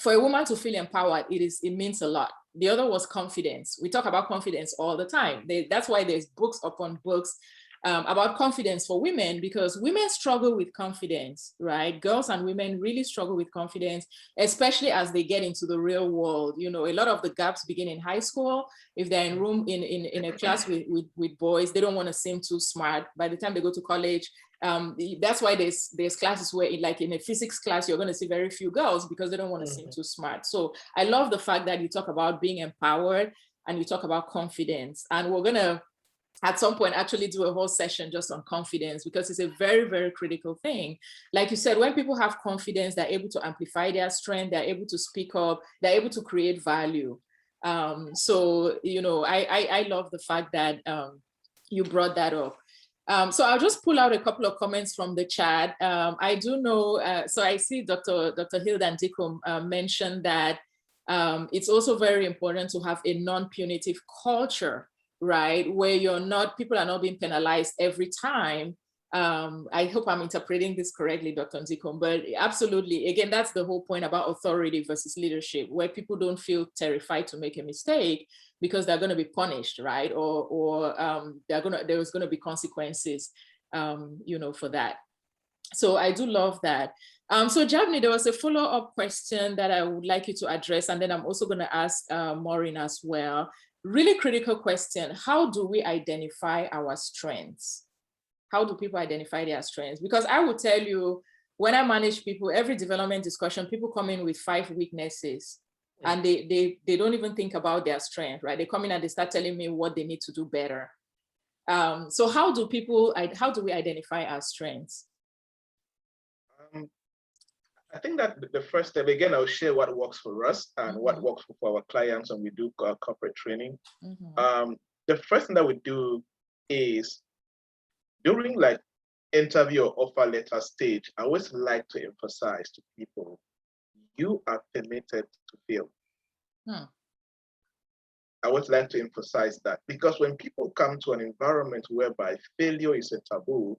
for a woman to feel empowered, it means a lot. The other was confidence. We talk about confidence all the time. That's why there's books upon books about confidence for women, because women struggle with confidence, right? Girls and women really struggle with confidence, especially as they get into the real world. A lot of the gaps begin in high school. If they're in a class with boys, they don't want to seem too smart. By the time they go to college, that's why there's classes where in a physics class, you're going to see very few girls because they don't want to seem too smart. So I love the fact that you talk about being empowered and you talk about confidence. And we're going to, at some point, actually do a whole session just on confidence, because it's a very, very critical thing. Like you said, when people have confidence, they're able to amplify their strength, they're able to speak up, they're able to create value. So I love the fact that you brought that up. So I'll just pull out a couple of comments from the chat. I do know, so I see Dr. Hilda Ndikum mentioned that it's also very important to have a non-punitive culture right? Where people are not being penalized every time. I hope I'm interpreting this correctly, Dr. Nzikom, but absolutely, again, that's the whole point about authority versus leadership, where people don't feel terrified to make a mistake because they're going to be punished, right? Or there's going to be consequences, for that. So I do love that. So Javni, there was a follow-up question that I would like you to address, and then I'm also going to ask Maureen as well. Really critical question. How do we identify our strengths? How do people identify their strengths? Because I will tell you, when I manage people, every development discussion, people come in with 5 weaknesses, and they don't even think about their strength, right? They come in and they start telling me what they need to do better. So how do we identify our strengths? I think that the first step, again, I'll share what works for us and what works for our clients when we do corporate training. The first thing that we do is, during like interview or offer letter stage, I always like to emphasize to people, you are permitted to fail. I always like to emphasize that, because when people come to an environment whereby failure is a taboo,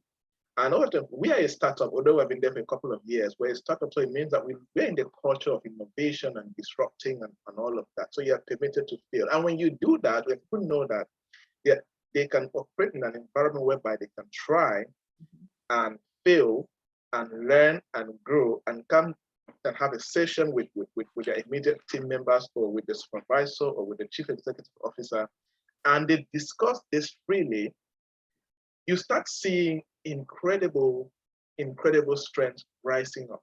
and also we are a startup, although I've been there for a couple of years, we're a startup, so it means that we're in the culture of innovation and disrupting and all of that. So you're permitted to fail. And when you do that, when people know that they can operate in an environment whereby they can try and fail and learn and grow and come and have a session with their immediate team members or with the supervisor or with the chief executive officer, and they discuss this freely, you start seeing incredible strength rising up.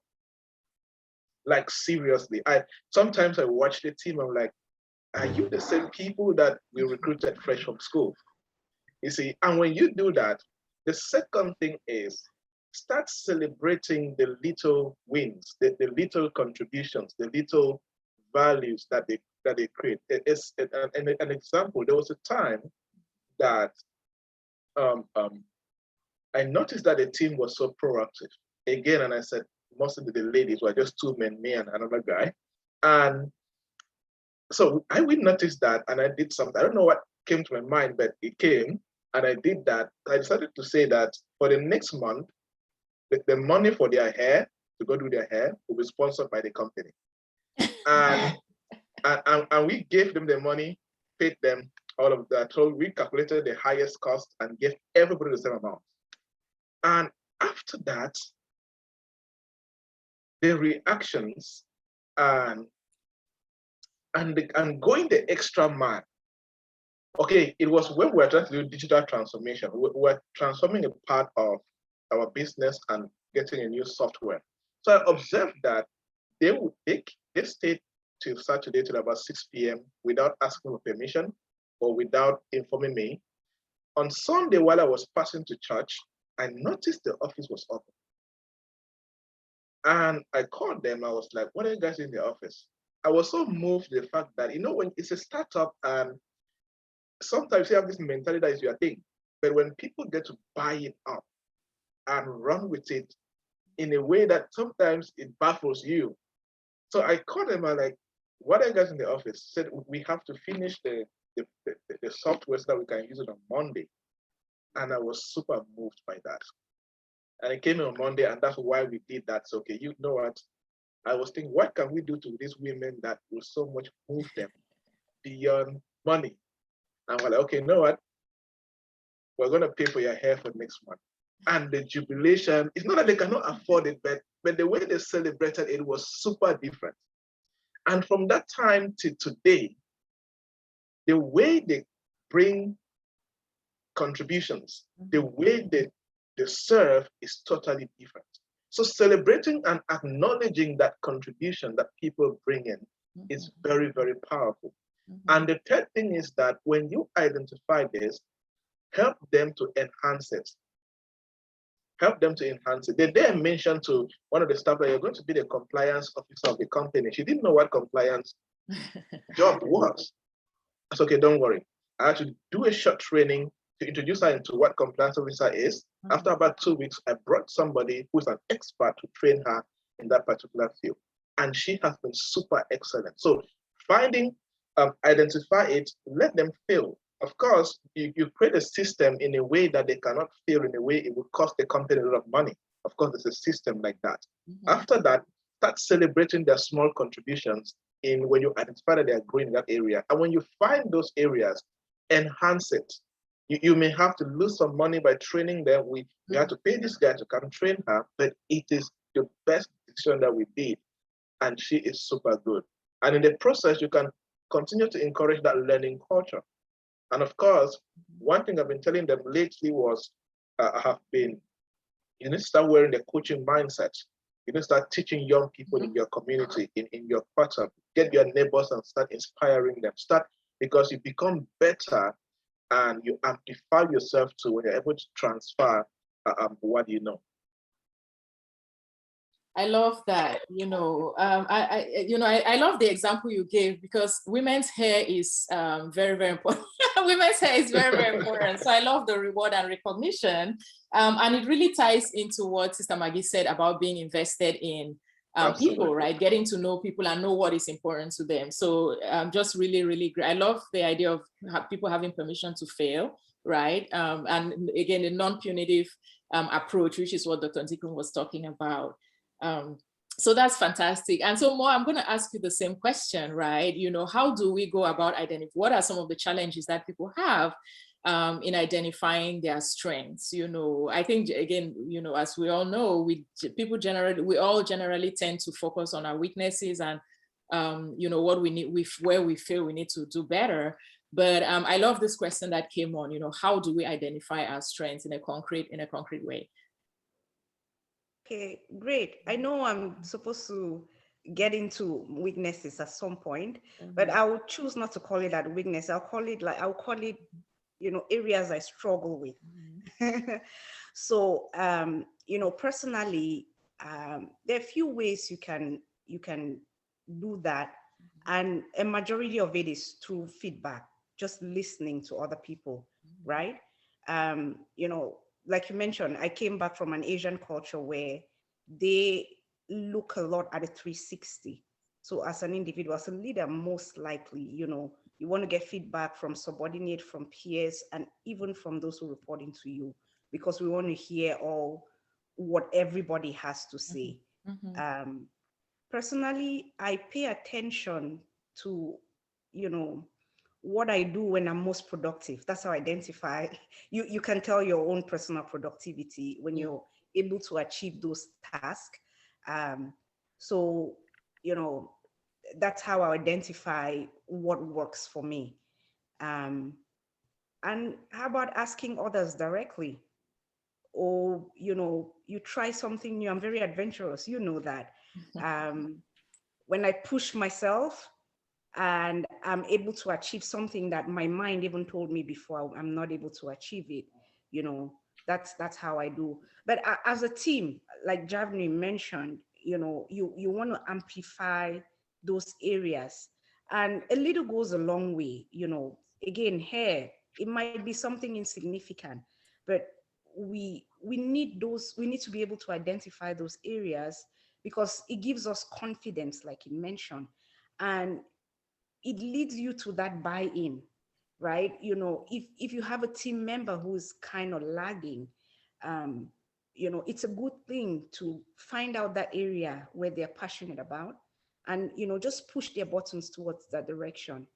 Like, seriously, sometimes I watch the team, I'm like, are you the same people that we recruited fresh from school? You see, and when you do that, the second thing is, start celebrating the little wins, the little contributions, the little values that they create. It's an example. There was a time that I noticed that the team was so proactive. Again, and I said, most of the ladies were just 2 men, me and another guy. And so we noticed that, and I did something. I don't know what came to my mind, but it came, and I did that. I decided to say that for the next month, the money for their hair, to go do their hair, will be sponsored by the company. And we gave them the money, paid them all of that. So we calculated the highest cost and gave everybody the same amount. And after that, the reactions and going the extra mile. Okay, it was when we were trying to do digital transformation. We were transforming a part of our business and getting a new software. So I observed that they stayed till Saturday till about 6 p.m. without asking for permission or without informing me. On Sunday, while I was passing to church, I noticed the office was open. And I called them. I was like, what are you guys in the office? I was so moved the fact that, when it's a startup, and sometimes you have this mentality that is your thing. But when people get to buy it up and run with it in a way that sometimes it baffles you. So I called them. I'm like, what are you guys in the office? Said, we have to finish the software so that we can use it on Monday. And I was super moved by that. And it came in on Monday, and that's why we did that. So, okay, you know what? I was thinking, what can we do to these women that will so much move them beyond money? And we're like, okay, you know what? We're going to pay for your hair for next month. And the jubilation, it's not that they cannot afford it, but the way they celebrated it was super different. And from that time to today, the way they bring contributions, the way they serve is totally different. So celebrating and acknowledging that contribution that people bring in is very, very powerful. And the third thing is that when you identify this, help them to enhance it. Help them to enhance it. They then mentioned to one of the staff that you're going to be the compliance officer of the company. She didn't know what compliance job was. I said, okay, don't worry. I had to do a short training to introduce her into what compliance officer is. After about 2 weeks, I brought somebody who's an expert to train her in that particular field. And she has been super excellent. So identify it, let them fail of course, you create a system in a way that they cannot fail, in a way it would cost the company a lot of money. Of course, there's a system like that. After that, start celebrating their small contributions in when you identify that they are growing in that area. And when you find those areas, enhance it. You may have to lose some money by training them. We have to pay this guy to come train her, but it is the best decision that we did. And she is super good. And in the process, you can continue to encourage that learning culture. And of course, one thing I've been telling them lately was, you need to start wearing the coaching mindset. You need to start teaching young people in your community, in your quarter. Get your neighbors and start inspiring them. Because you become better and you amplify yourself to when you're able to transfer what you know. I love that. I love the example you gave, because women's hair is very, very important. Women's hair is very, very important. So I love the reward and recognition. And it really ties into what Sister Maggie said about being invested in people, right? Getting to know people and know what is important to them. So just really, really great. I love the idea of people having permission to fail, right? And again, the non-punitive approach, which is what Dr. Nzikun was talking about. So that's fantastic. And so Mo, I'm going to ask you the same question, right? How do we go about identifying, what are some of the challenges that people have in identifying their strengths? I think, again, as we all know, we all generally tend to focus on our weaknesses and, what we need, where we feel we need to do better. But I love this question that came on, how do we identify our strengths in a concrete way? Okay, great. I know I'm supposed to get into weaknesses at some point, but I will choose not to call it that weakness. I'll call it, areas I struggle with. So, personally, there are a few ways you can do that. And a majority of it is through feedback, just listening to other people, right? Like you mentioned, I came back from an Asian culture where they look a lot at a 360. So as an individual, as a leader, most likely, you want to get feedback from subordinate, from peers, and even from those who report into you, because we want to hear all what everybody has to say. Personally, I pay attention to, what I do when I'm most productive. That's how I identify. You can tell your own personal productivity when you're able to achieve those tasks. So, that's how I identify what works for me. And how about asking others directly? Or, you try something new. I'm very adventurous, that. When I push myself, and I'm able to achieve something that my mind even told me before I'm not able to achieve it, that's how I do. But as a team, like Javni mentioned, you want to amplify those areas, and a little goes a long way. Again, hair, it might be something insignificant, but we need to be able to identify those areas, because it gives us confidence, like you mentioned, and it leads you to that buy-in, right? If you have a team member who's kind of lagging, it's a good thing to find out that area where they're passionate about, and just push their buttons towards that direction.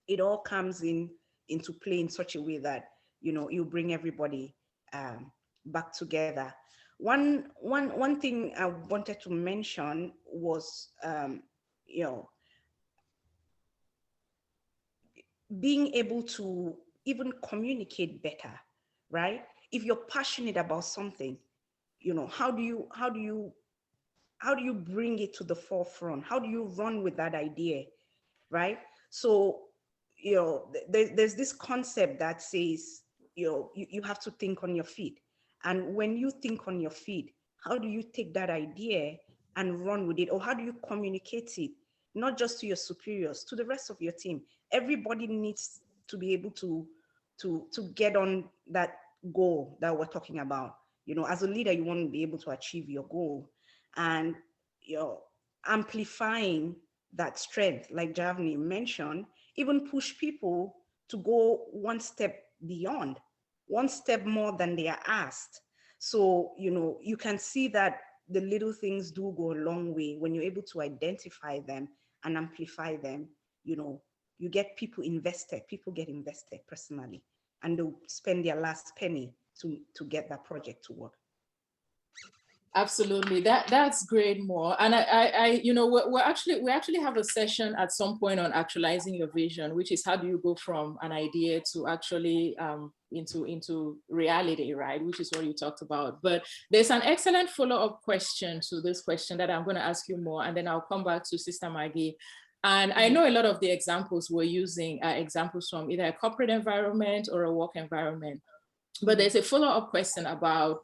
It all comes into play in such a way that you bring everybody back together. One thing I wanted to mention was being able to even communicate better, right? If you're passionate about something, how do you bring it to the forefront? How do you run with that idea, right? So, there's this concept that says, you have to think on your feet. And when you think on your feet, how do you take that idea and run with it? Or how do you communicate it? Not just to your superiors, to the rest of your team. Everybody needs to be able to get on that goal that we're talking about. As a leader, you want to be able to achieve your goal, and amplifying that strength, like Javni mentioned, even push people to go one step beyond, one step more than they are asked. So, you can see that the little things do go a long way when you're able to identify them and amplify them. You get people get invested personally, and they'll spend their last penny to get that project to work. Absolutely, that's great, Mo. And we actually have a session at some point on actualizing your vision, which is how do you go from an idea to actually into reality, right? Which is what you talked about. But there's an excellent follow-up question to this question that I'm going to ask you more, and then I'll come back to Sister Maggie. And I know a lot of the examples we're using are examples from either a corporate environment or a work environment. But there's a follow-up question about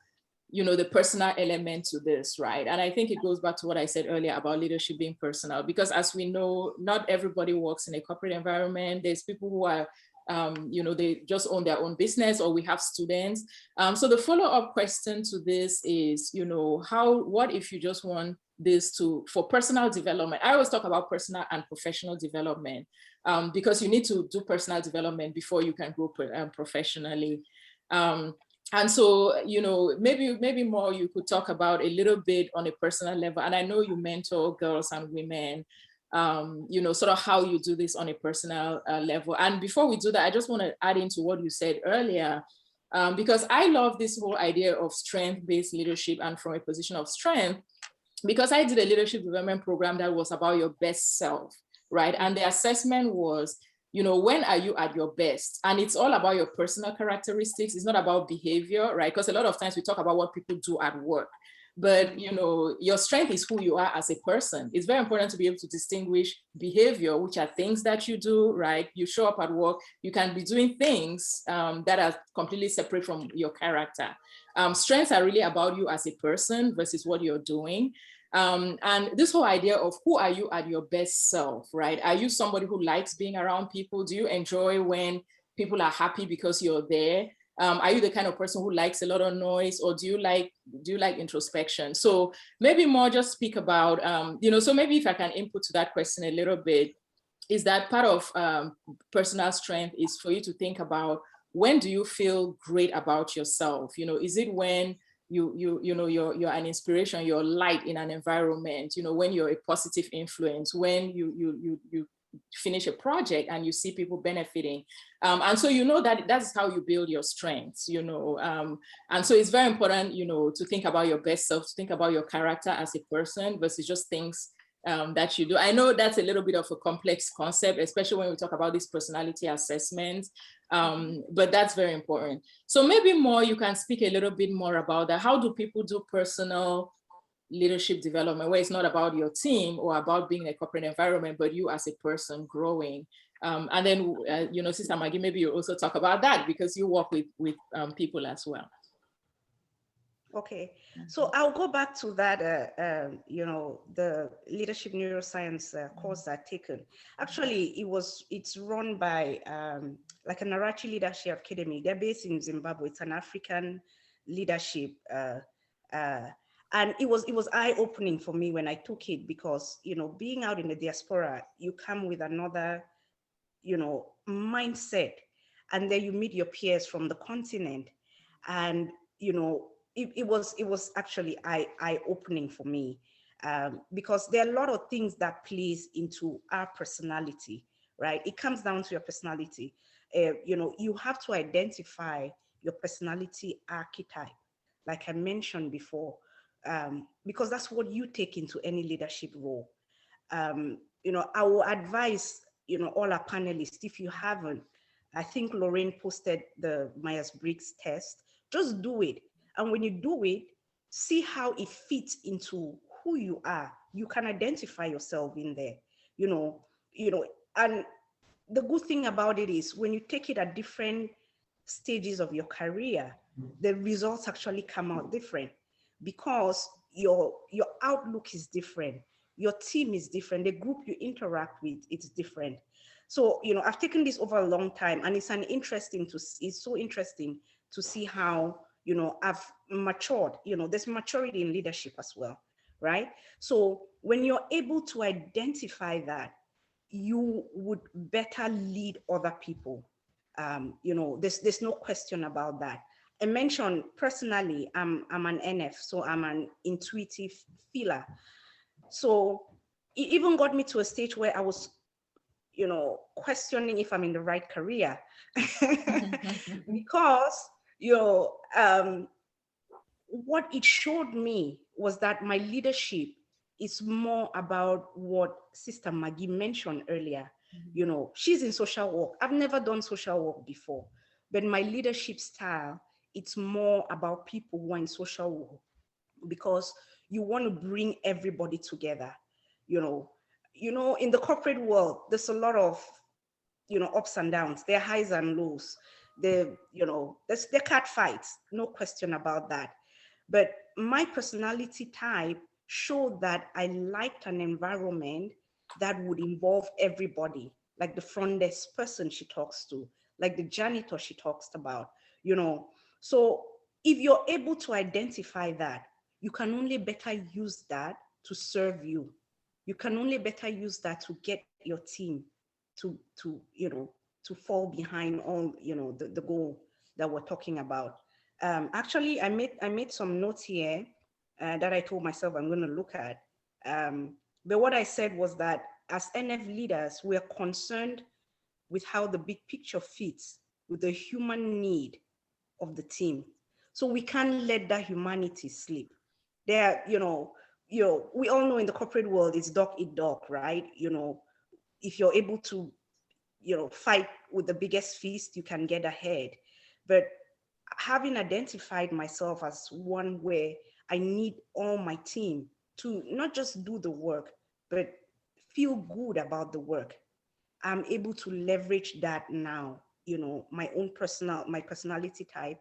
the personal element to this, right? And I think it goes back to what I said earlier about leadership being personal, because as we know, not everybody works in a corporate environment. There's people who are, they just own their own business, or we have students. So the follow-up question to this is, what if you just want this for personal development? I always talk about personal and professional development, because you need to do personal development before you can grow professionally. And so, maybe more you could talk about a little bit on a personal level. And I know you mentor girls and women, sort of how you do this on a personal level. And before we do that, I just want to add into what you said earlier, because I love this whole idea of strength-based leadership and from a position of strength, because I did a leadership development program that was about your best self, right? And the assessment was, when are you at your best? And it's all about your personal characteristics. It's not about behavior, right? Because a lot of times we talk about what people do at work, but your strength is who you are as a person. It's very important to be able to distinguish behavior, which are things that you do, right? You show up at work, you can be doing things that are completely separate from your character. Strengths are really about you as a person versus what you're doing. And this whole idea of who are you at your best self, right? Are you somebody who likes being around people? Do you enjoy when people are happy because you're there? Are you the kind of person who likes a lot of noise, or do you like introspection? So maybe more just speak about, so maybe if I can input to that question a little bit, is that part of personal strength is for you to think about, when do you feel great about yourself? Is it when you're an inspiration, you're light in an environment, when you're a positive influence, when you finish a project and you see people benefiting, and so that's how you build your strengths, and so it's very important to think about your best self, to think about your character as a person versus just things that you do. I know that's a little bit of a complex concept, especially when we talk about these personality assessments, but that's very important. So maybe more, you can speak a little bit more about that. How do people do personal leadership development, where it's not about your team or about being in a corporate environment, but you as a person growing? And then, Sister Maggie, maybe you also talk about that, because you work with people as well. Okay, so I'll go back to that, the leadership neuroscience course I've taken. Actually, it's run by like an Narachi Leadership Academy. They're based in Zimbabwe. It's an African leadership, and it was eye-opening for me when I took it, because being out in the diaspora, you come with another mindset, and then you meet your peers from the continent, and it was actually eye-opening for me, because there are a lot of things that plays into our personality, right? It comes down to your personality. You have to identify your personality archetype, like I mentioned before, because that's what you take into any leadership role. I will advise, all our panelists, if you haven't, I think Lorraine posted the Myers-Briggs test, just do it. And when you do it, see how it fits into who you are. You can identify yourself in there, and the good thing about it is when you take it at different stages of your career, the results actually come out different, because your outlook is different. Your team is different. The group you interact with, it's different. So, I've taken this over a long time, and it's so interesting to see how, I've matured. There's maturity in leadership as well, right? So when you're able to identify that, you would better lead other people. You know, there's no question about that. I mentioned personally, I'm an NF, so I'm an intuitive feeler. So it even got me to a stage where I was, you know, questioning if I'm in the right career. Because, you know, what it showed me was that my leadership is more about what Sister Maggie mentioned earlier. You know, she's in social work. I've never done social work before, but my leadership style, it's more about people who are in social work, because you want to bring everybody together. You know, in the corporate world, there's a lot of, you know, ups and downs. There are highs and lows. There, you know, there cat fights, no question about that. But my personality type showed that I liked an environment that would involve everybody, like the front desk person she talks to, like the janitor she talks about, you know. So if you're able to identify that, you can only better use that to serve you. You can only better use that to get your team to you know, to fall behind all, you know, the goal that we're talking about. Actually, I made some notes here that I told myself I'm going to look at. But what I said was that as NF leaders, we are concerned with how the big picture fits with the human need of the team. So we can't let that humanity slip. There, you know, we all know in the corporate world, it's dog eat dog, right? You know, if you're able to, you know, fight with the biggest fist, you can get ahead. But having identified myself as one where I need all my team to not just do the work, but feel good about the work, I'm able to leverage that now, you know, my personality type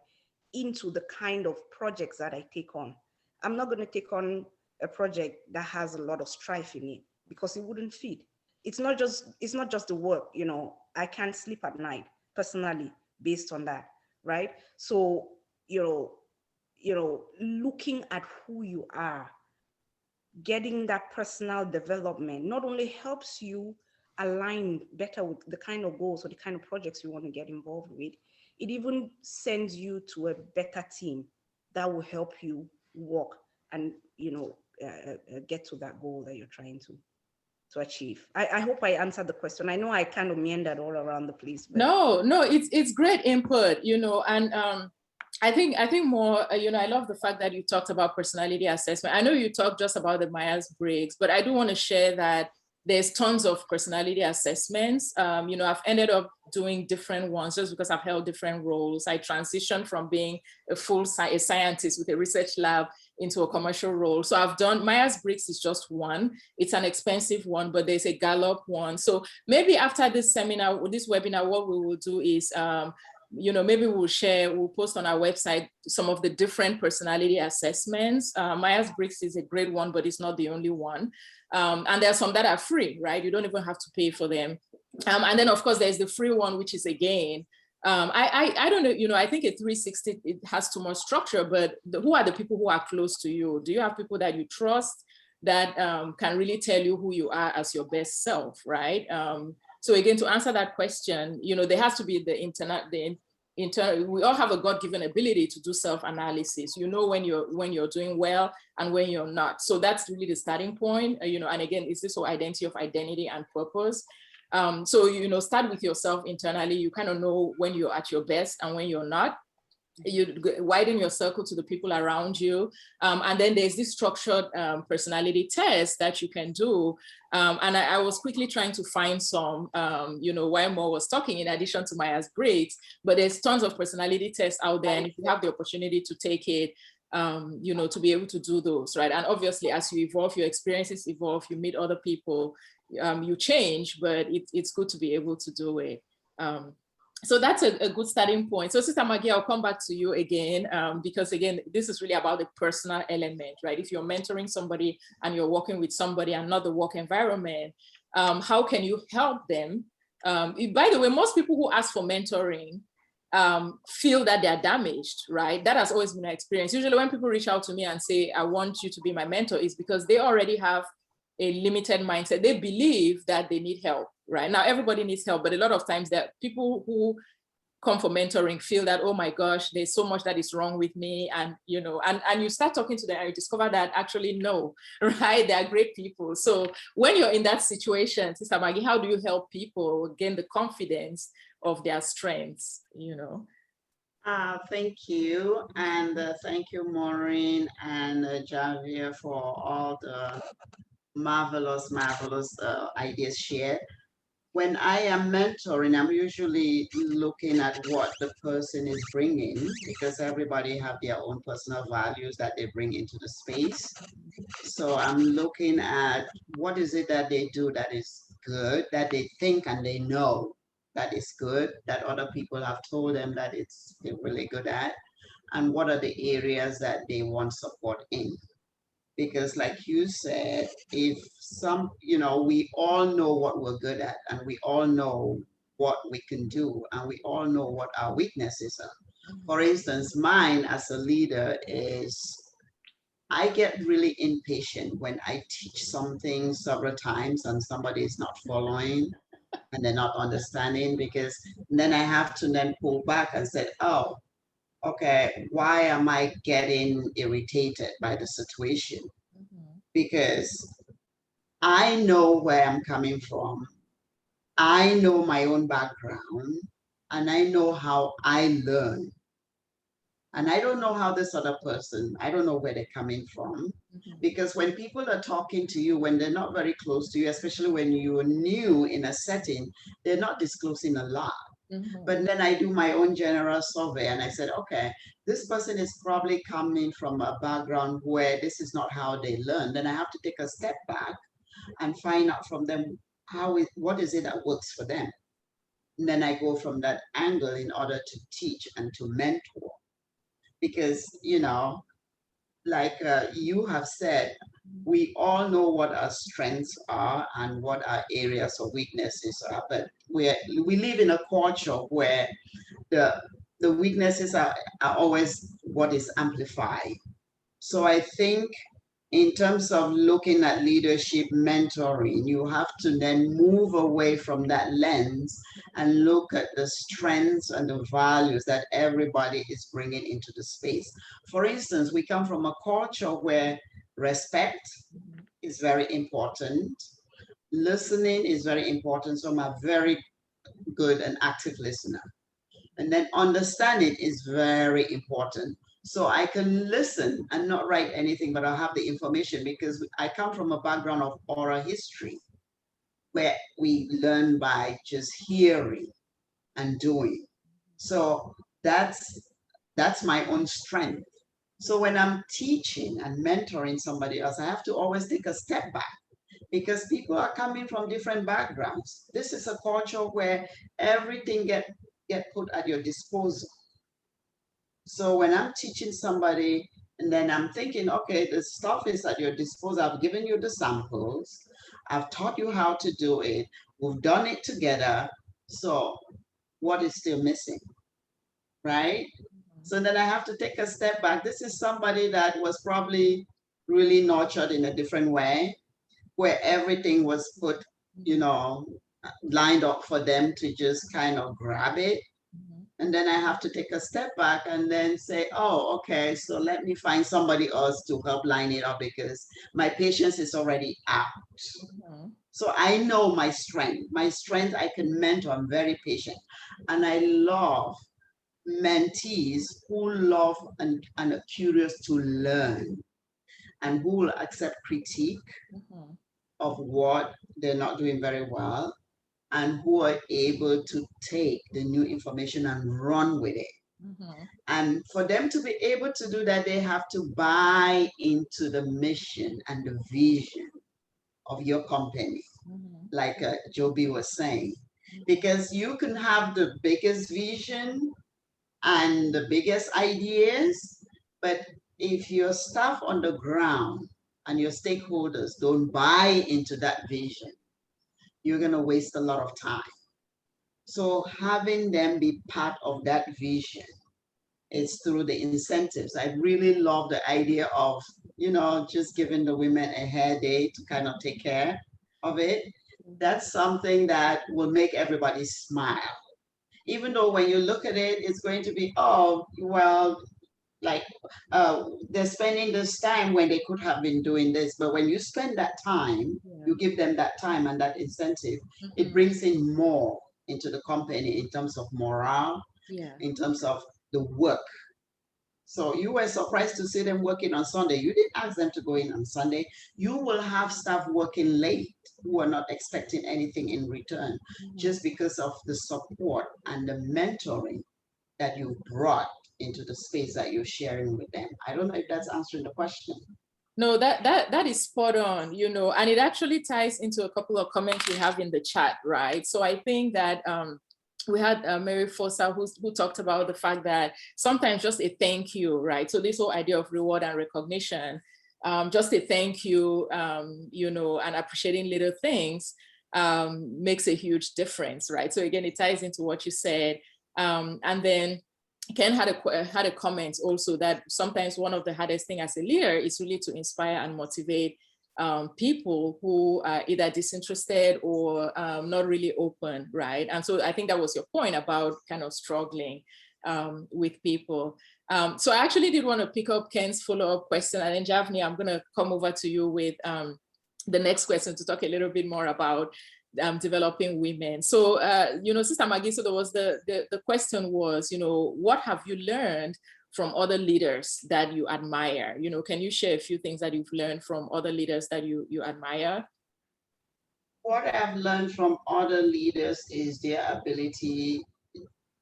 into the kind of projects that I take on. I'm not going to take on a project that has a lot of strife in it, because it wouldn't fit. It's not just the work, you know, I can't sleep at night personally based on that, right? So, you know, looking at who you are, getting that personal development not only helps you align better with the kind of goals or the kind of projects you want to get involved with, it even sends you to a better team that will help you work and, you know, get to that goal that you're trying to achieve. I hope I answered the question. I know I kind of meandered all around the place. But... No, it's great input, you know, and I think more, you know, I love the fact that you talked about personality assessment. I know you talked just about the Myers-Briggs, but I do want to share that there's tons of personality assessments. You know, I've ended up doing different ones just because I've held different roles. I transitioned from being a scientist with a research lab into a commercial role. So I've done, Myers-Briggs is just one. It's an expensive one, but there's a Gallup one. So maybe after this seminar, this webinar, what we will do is, you know, maybe we'll post on our website some of the different personality assessments. Myers-Briggs is a great one, but it's not the only one. And there are some that are free, right? You don't even have to pay for them. And then of course there's the free one, which is again, I don't know, you know, I think a 360, it has too much structure, but who are the people who are close to you? Do you have people that you trust that can really tell you who you are as your best self, right? So again, to answer that question, you know, there has to be the internal, we all have a God-given ability to do self-analysis. You know when you're doing well and when you're not. So that's really the starting point, you know, and again, it's this whole identity and purpose. So, you know, start with yourself internally. You kind of know when you're at your best and when you're not. You widen your circle to the people around you. And then there's this structured personality test that you can do. And I was quickly trying to find some, you know, while Mo was talking, in addition to Myers-Briggs, but there's tons of personality tests out there. And if you have the opportunity to take it, you know, to be able to do those, right? And obviously, as you evolve, your experiences evolve, you meet other people, you change, but it's good to be able to do it. So that's a good starting point. So Sister Maggie, I'll come back to you again, because again, this is really about the personal element, right? If you're mentoring somebody and you're working with somebody and not the work environment, how can you help them? By the way, most people who ask for mentoring feel that they're damaged, right? That has always been my experience. Usually when people reach out to me and say, I want you to be my mentor, it's because they already have a limited mindset. They believe that they need help, right? Now, everybody needs help, but a lot of times there are people who come for mentoring feel that, oh my gosh, there's so much that is wrong with me. And, you know, and you start talking to them and you discover that actually, no, right? They are great people. So when you're in that situation, Sister Maggie, how do you help people gain the confidence of their strengths, you know? Thank you. And thank you, Maureen and Javier, for all the marvelous ideas shared. When I am mentoring, I'm usually looking at what the person is bringing, because everybody have their own personal values that they bring into the space. So I'm looking at what is it that they do that is good, that they think and they know that is good, that other people have told them that they're really good at, and what are the areas that they want support in. Because like you said, if we all know what we're good at, and we all know what we can do, and we all know what our weaknesses are. For instance, mine as a leader is I get really impatient when I teach something several times and somebody is not following and they're not understanding, because then I have to then pull back and say, oh, okay, why am I getting irritated by the situation? Because I know where I'm coming from. I know my own background, and I know how I learn. And I don't know how this other person, I don't know where they're coming from. Because when people are talking to you, when they're not very close to you, especially when you're new in a setting, they're not disclosing a lot. But then I do my own general survey and I said, okay, this person is probably coming from a background where this is not how they learn. Then I have to take a step back and find out from them what is it that works for them. And then I go from that angle in order to teach and to mentor. Because, like you have said, we all know what our strengths are and what our areas of weaknesses are, but we live in a culture where the weaknesses are always what is amplified. So I think in terms of looking at leadership mentoring, you have to then move away from that lens and look at the strengths and the values that everybody is bringing into the space. For instance, we come from a culture where respect is very important. Listening is very important. So I'm a very good and active listener. And then understanding is very important. So I can listen and not write anything, but I'll have the information, because I come from a background of oral history where we learn by just hearing and doing. So that's my own strength. So when I'm teaching and mentoring somebody else, I have to always take a step back, because people are coming from different backgrounds. This is a culture where everything get put at your disposal. So when I'm teaching somebody and then I'm thinking, okay, the stuff is at your disposal. I've given you the samples. I've taught you how to do it. We've done it together. So what is still missing, right? So then I have to take a step back. This is somebody that was probably really nurtured in a different way, where everything was put, lined up for them to just kind of grab it. And then I have to take a step back and then say, oh, okay, so let me find somebody else to help line it up, because my patience is already out. So I know my strength. My strength, I can mentor. I'm very patient. And I love mentees who love and are curious to learn, and who will accept critique of what they're not doing very well, and who are able to take the new information and run with it. And for them to be able to do that, they have to buy into the mission and the vision of your company, like Joby was saying. Because you can have the biggest vision and the biggest ideas, but if your staff on the ground and your stakeholders don't buy into that vision, you're going to waste a lot of time. So having them be part of that vision is through the incentives. I really love the idea of, just giving the women a hair day to kind of take care of it. That's something that will make everybody smile. even though when you look at it, it's going to be, oh, well, like they're spending this time when they could have been doing this. But when you spend that time, you give them that time and that incentive, it brings in more into the company in terms of morale, in terms of the work. So you were surprised to see them working on Sunday. You didn't ask them to go in on Sunday. You will have staff working late who are not expecting anything in return, just because of the support and the mentoring that you brought into the space that you're sharing with them. I don't know if that's answering the question. No, that is spot on, you know, and it actually ties into a couple of comments we have in the chat, right? So I think that we had Mary Fossa who talked about the fact that sometimes just a thank you, right? So this whole idea of reward and recognition, just a thank you, you know, and appreciating little things makes a huge difference, right? So again, it ties into what you said. And then Ken had a comment also that sometimes one of the hardest things as a leader is really to inspire and motivate people who are either disinterested or not really open, right? And so I think that was your point about kind of struggling with people. So I actually did want to pick up Ken's follow-up question, and then Javni, I'm going to come over to you with the next question to talk a little bit more about developing women. So, you know, Sister Maggie, so there was the question was, you know, what have you learned from other leaders that you admire? You know, can you share a few things that you've learned from other leaders that you admire? What I've learned from other leaders is their ability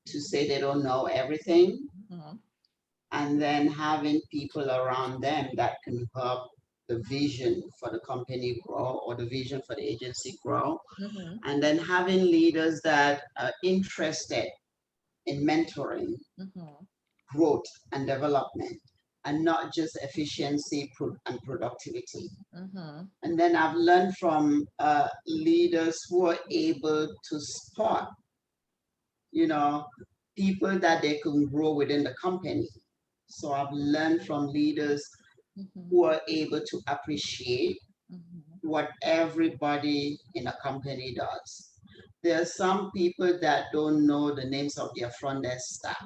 to say they don't know everything, and then having people around them that can help the vision for the company grow or the vision for the agency grow. And then having leaders that are interested in mentoring, growth and development, and not just efficiency and productivity. And then I've learned from leaders who are able to spot, you know, people that they can grow within the company. So I've learned from leaders who are able to appreciate what everybody in a company does. There are some people that don't know the names of their front desk staff.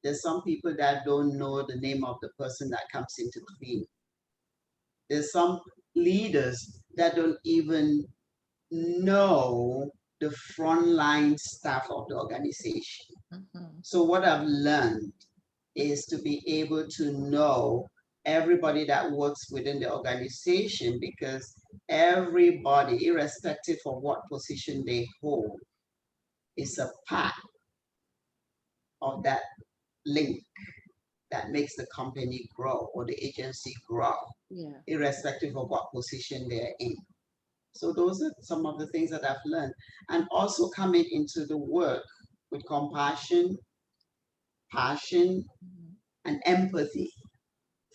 There's some people that don't know the name of the person that comes in to clean. There's some leaders that don't even know the frontline staff of the organization. So what I've learned is to be able to know everybody that works within the organization, because everybody, irrespective of what position they hold, is a part of that link that makes the company grow or the agency grow, irrespective of what position they're in. So those are some of the things that I've learned. And also coming into the work with compassion, passion, and empathy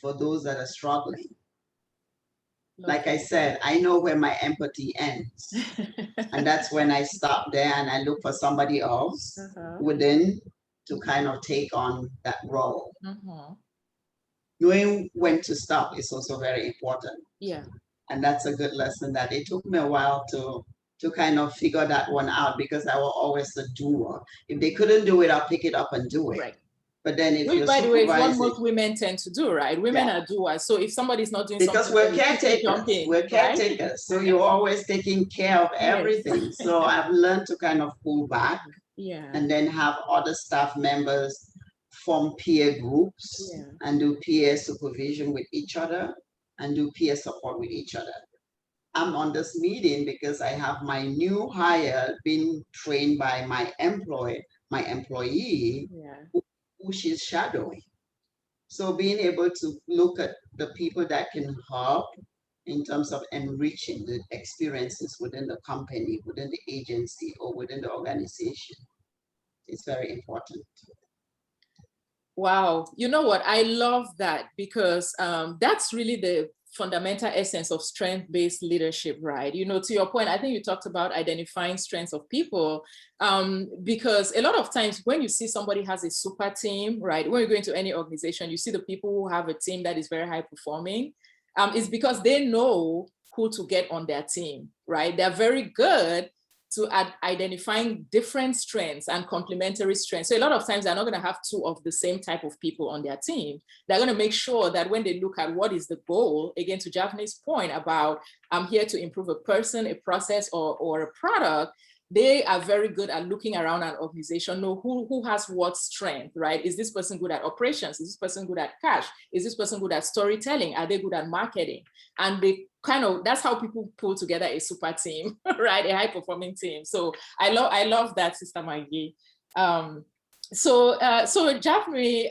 for those that are struggling. Like I said, I know where my empathy ends. And that's when I stop there and I look for somebody else within to kind of take on that role. Knowing when to stop is also very important. And that's a good lesson that it took me a while to kind of figure that one out, because I was always the doer. If they couldn't do it, I'll pick it up and do it. Right. But then if which, by the way, is what most women tend to do, right? Women are doers. So if somebody's not doing because something, we're caretakers, right? So you're always taking care of everything. So I've learned to kind of pull back, and then have other staff members form peer groups and do peer supervision with each other and do peer support with each other. I'm on this meeting because I have my new hire being trained by my employee, who she's shadowing. So being able to look at the people that can help in terms of enriching the experiences within the company, within the agency, or within the organization is very important. Wow, you know what? I love that, because that's really the fundamental essence of strength-based leadership, right? You know, to your point, I think you talked about identifying strengths of people, because a lot of times when you see somebody has a super team, right? When you go into any organization, you see the people who have a team that is very high performing, it's because they know who to get on their team, right? They're very good to identifying different strengths and complementary strengths. So a lot of times they're not going to have two of the same type of people on their team. They're going to make sure that when they look at what is the goal, again, to Japhani's point about I'm here to improve a person, a process, or a product, they are very good at looking around an organization, know who has what strength, right? Is this person good at operations? Is this person good at cash? Is this person good at storytelling? Are they good at marketing? And they that's how people pull together a super team, right? A high performing team. So I love that, Sister Maggie. So Japhani,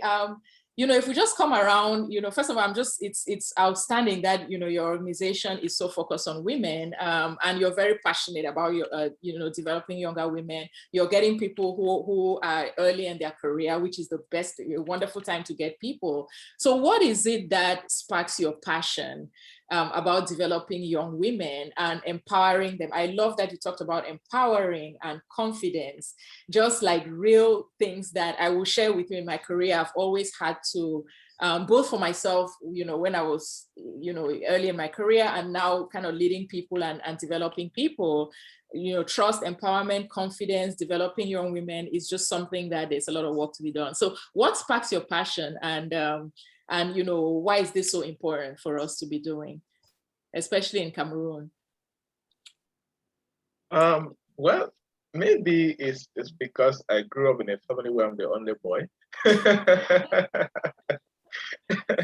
if we just come around, first of all, it's outstanding that, your organization is so focused on women, and you're very passionate about developing younger women. You're getting people who are early in their career, which is the best, a wonderful time to get people. So what is it that sparks your passion about developing young women and empowering them? I love that you talked about empowering and confidence, just like real things that I will share with you in my career. I've always had to, both for myself, when I was, early in my career, and now kind of leading people and developing people, trust, empowerment, confidence, developing young women is just something that there's a lot of work to be done. So what sparks your passion, and why is this so important for us to be doing, especially in Cameroon? Well, maybe it's because I grew up in a family where I'm the only boy.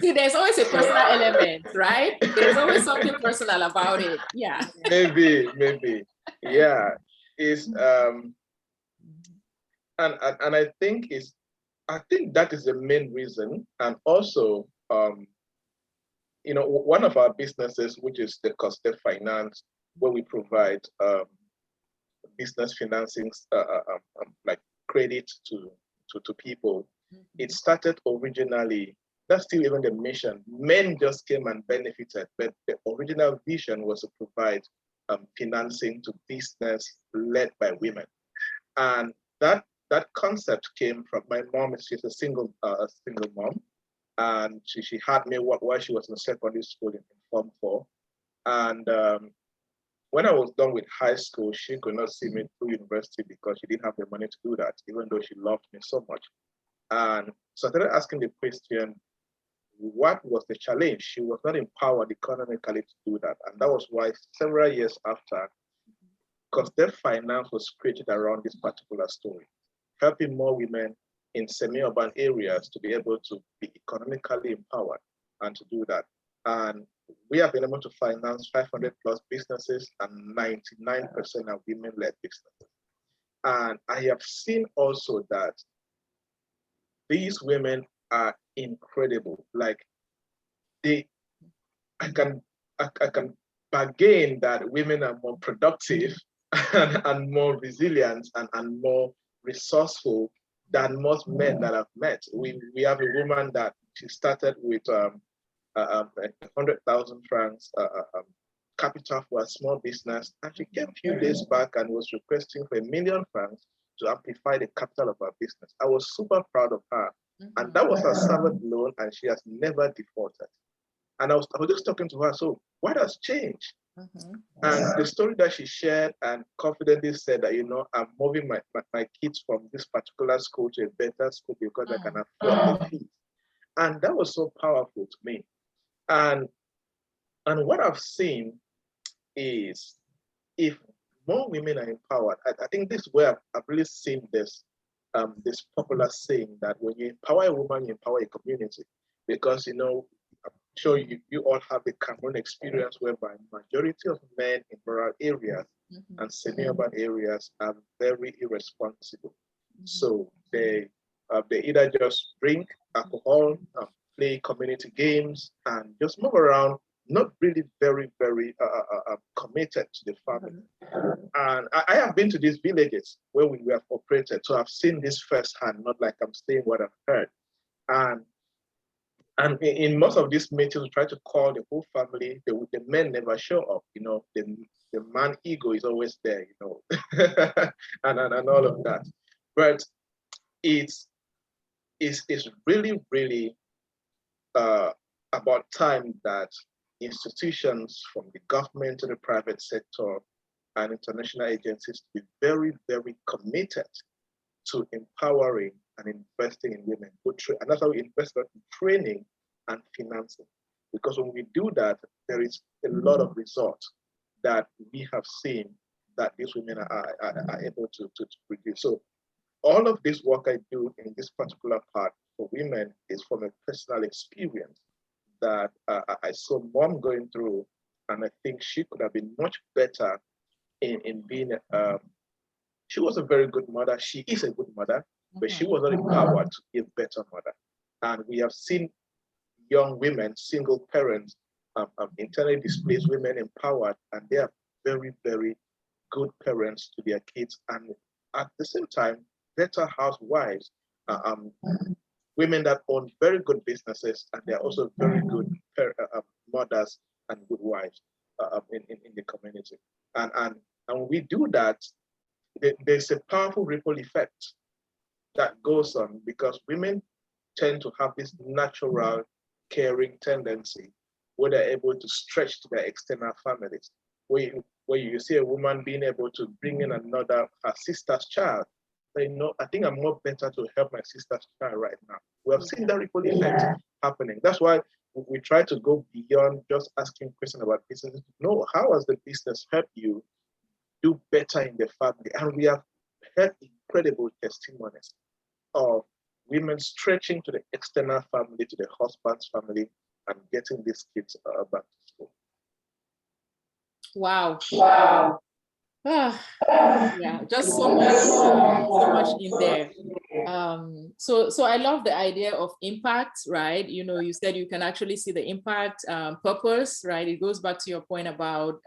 See, there's always a personal element, right? There's always something personal about it. Yeah. Maybe. Yeah. It's and I think that is the main reason. And also, one of our businesses, which is the Costed Finance, where we provide business financing, like credit to people. It started originally, that's still even the mission. Men just came and benefited, but the original vision was to provide financing to business led by women. And that concept came from my mom. She's a single mom, and she had me while she was in secondary school in Form 4. And when I was done with high school, she could not see me through university because she didn't have the money to do that, even though she loved me so much. And so I started asking the question, what was the challenge? She was not empowered economically to do that. And that was why several years after, because their finance was created around this particular story, helping more women in semi-urban areas to be able to be economically empowered and to do that. And we have been able to finance 500 plus businesses, and 99% are women-led businesses. And I have seen also that these women are incredible. Like I can bargain that women are more productive and more resilient and more resourceful than most men that I've met. We have a woman that she started with 100,000 francs capital for a small business, and she came a few days back and was requesting for 1 million francs to amplify the capital of her business. I was super proud of her. And that was her servant loan, and she has never defaulted. And I was just talking to her, so what has changed? And the story that she shared and confidently said that, I'm moving my kids from this particular school to a better school because I can afford the fees. And that was so powerful to me. And what I've seen is, if more women are empowered, I think this is where I've really seen this popular saying that when you empower a woman, you empower a community. Because, I'm sure you all have the Cameroon experience whereby majority of men in rural areas and semi-urban areas are very irresponsible. So they either just drink alcohol, play community games, and just move around, not really very, very committed to the family. And I have been to these villages where we have operated, so I've seen this firsthand, not like I'm saying what I've heard. And in most of these meetings, we try to call the whole family. The men never show up. The man ego is always there. and all of that. But it's really, really about time that institutions from the government to the private sector and international agencies to be very, very committed to empowering and investing in women. And that's how we invest in training and financing. Because when we do that, there is a lot of results that we have seen that these women are able to produce. So all of this work I do in this particular part for women is from a personal experience that I saw mom going through, and I think she could have been much better in being, she was a very good mother. She is a good mother, but she was not empowered to be a better mother. And we have seen young women, single parents, internally displaced women empowered, and they are very, very good parents to their kids. And at the same time, better housewives, women that own very good businesses, and they're also very good mothers and good wives in the community. And when we do that, there's a powerful ripple effect that goes on, because women tend to have this natural caring tendency where they're able to stretch to their external families. Where you see a woman being able to bring in her sister's child, say, no, I think I'm more better to help my sister's child right now. We have seen that ripple effect happening. That's why we try to go beyond just asking questions about business. No, how has the business helped you do better in the family? And we have heard incredible testimonies of women stretching to the external family, to the husband's family, and getting these kids back to school. Wow. Wow. Yeah, just so much in there. So I love the idea of impact, right? You know, you said you can actually see the impact, purpose, right? It goes back to your point about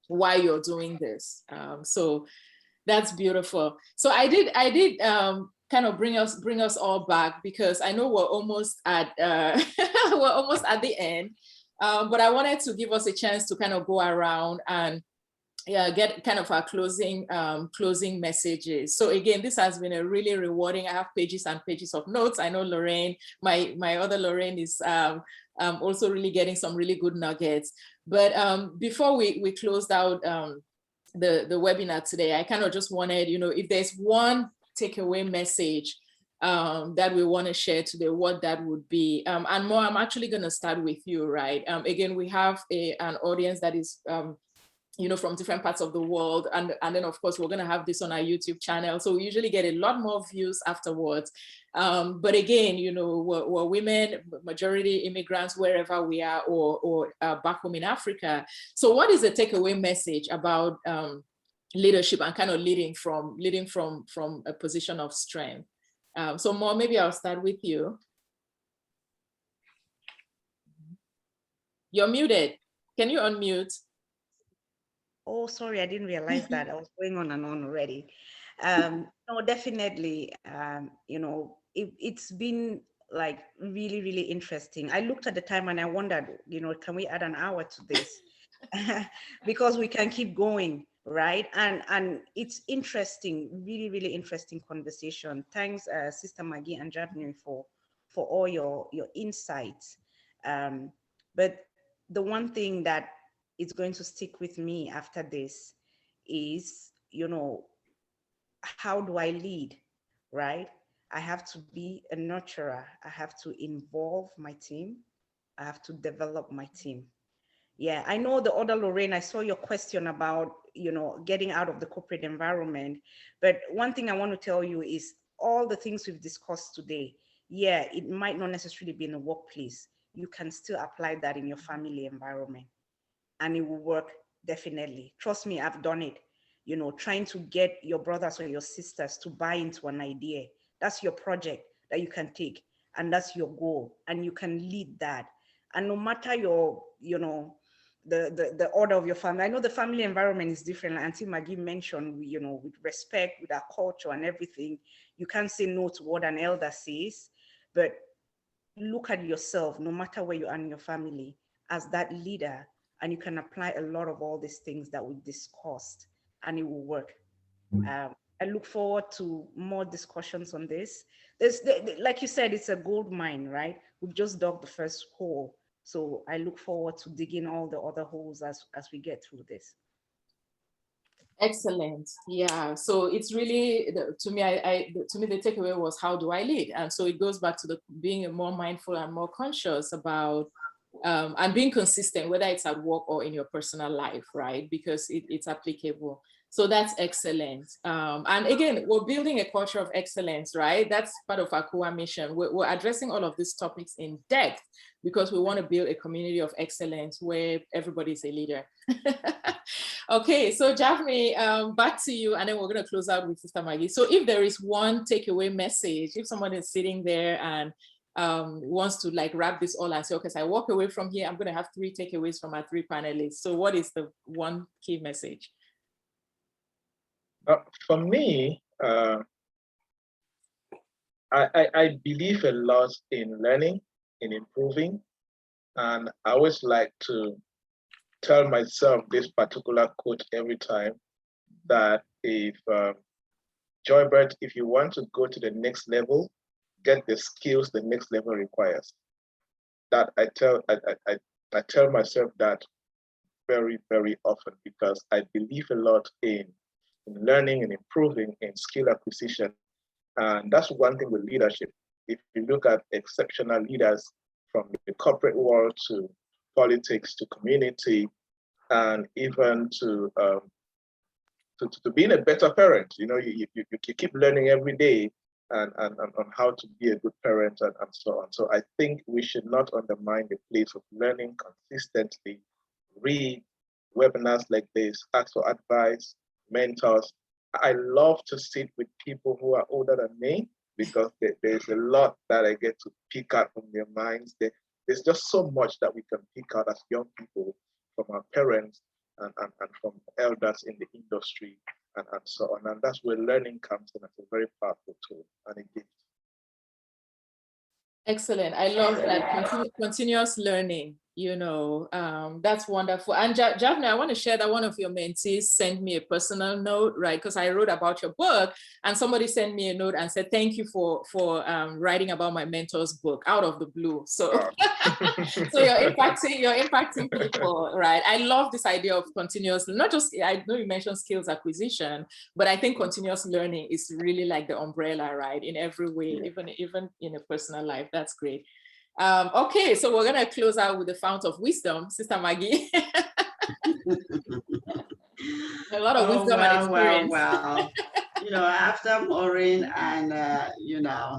why you're doing this. So that's beautiful. So I did kind of bring us all back, because I know we're almost at we're almost at the end, but I wanted to give us a chance to kind of go around and get kind of our closing messages. So again, this has been a really rewarding. I have pages and pages of notes. I know Lorraine, my other Lorraine, is also really getting some really good nuggets. But before we closed out the webinar today, I kind of just wanted, you know, if there's one takeaway message that we want to share today, what that would be. And Mo, I'm actually going to start with you, right? Again, we have an audience that is you know, from different parts of the world. And then of course, we're gonna have this on our YouTube channel. So we usually get a lot more views afterwards. But again, you know, we're women, majority immigrants, wherever we are, or back home in Africa. So what is the takeaway message about leadership and kind of leading from a position of strength? So Mo, maybe I'll start with you. You're muted. Can you unmute? Oh, sorry, I didn't realize that. I was going on and on already. No, definitely, you know, it's been like really, really interesting. I looked at the time and I wondered, you know, can we add an hour to this? Because we can keep going, right? And it's interesting, really, really interesting conversation. Thanks, Sister Maggie and Javni, for all your insights. But the one thing that is going to stick with me after this is, you know, how do I lead, right? I have to be a nurturer. I have to involve my team. I have to develop my team. Yeah, I know the other Lorraine, I saw your question about, you know, getting out of the corporate environment. But one thing I want to tell you is all the things we've discussed today, yeah, it might not necessarily be in a workplace. You can still apply that in your family environment, and it will work definitely. Trust me, I've done it. You know, trying to get your brothers or your sisters to buy into an idea. That's your project that you can take, and that's your goal, and you can lead that. And no matter your, you know, the order of your family. I know the family environment is different. Like Auntie Maggie mentioned, you know, with respect, with our culture and everything, you can't say no to what an elder says, but look at yourself, no matter where you are in your family, as that leader, and you can apply a lot of all these things that we discussed, and it will work. I look forward to more discussions on this. Like you said, it's a gold mine, right? We've just dug the first hole. So I look forward to digging all the other holes as we get through this. Excellent. Yeah. So it's really, to me, to me, the takeaway was, how do I lead? And so it goes back to the being more mindful and more conscious about and being consistent, whether it's at work or in your personal life, right? Because it's applicable. So that's excellent. And again, we're building a culture of excellence, right? That's part of our core mission. We're addressing all of these topics in depth because we want to build a community of excellence where everybody's a leader. Okay, so Japhne, back to you, and then we're going to close out with Sister Maggie. So if there is one takeaway message, if someone is sitting there and wants to like wrap this all and say, okay, so I walk away from here, I'm going to have 3 takeaways from our 3 panelists. So what is the one key message? For me, I believe a lot in learning, in improving, and I always like to tell myself this particular quote every time, that if Joybert, if you want to go to the next level, get the skills the next level requires. That I tell myself that very, very often, because I believe a lot in learning and improving, in skill acquisition. And that's one thing with leadership. If you look at exceptional leaders from the corporate world to politics to community, and even to being a better parent, you know, you keep learning every day and on how to be a good parent and so on. So I think we should not undermine the place of learning consistently, read webinars like this, ask for advice, mentors. I love to sit with people who are older than me, because there's a lot that I get to pick out from their minds. There's just so much that we can pick out as young people from our parents and from elders in the industry and so on. And that's where learning comes in as a very powerful tool and a gift. Excellent. I love that continuous learning, you know, that's wonderful. And Japhne, I want to share that one of your mentees sent me a personal note, right? Because I wrote about your book, and somebody sent me a note and said, thank you for writing about my mentor's book out of the blue. So, so you're impacting people, right? I love this idea of continuous, not just, I know you mentioned skills acquisition, but I think continuous learning is really like the umbrella, right? In every way, even in a personal life. That's great. Okay, so we're gonna close out with the fount of wisdom, Sister Maggie. A lot of wisdom and experience. Well. You know, after Maureen and you know,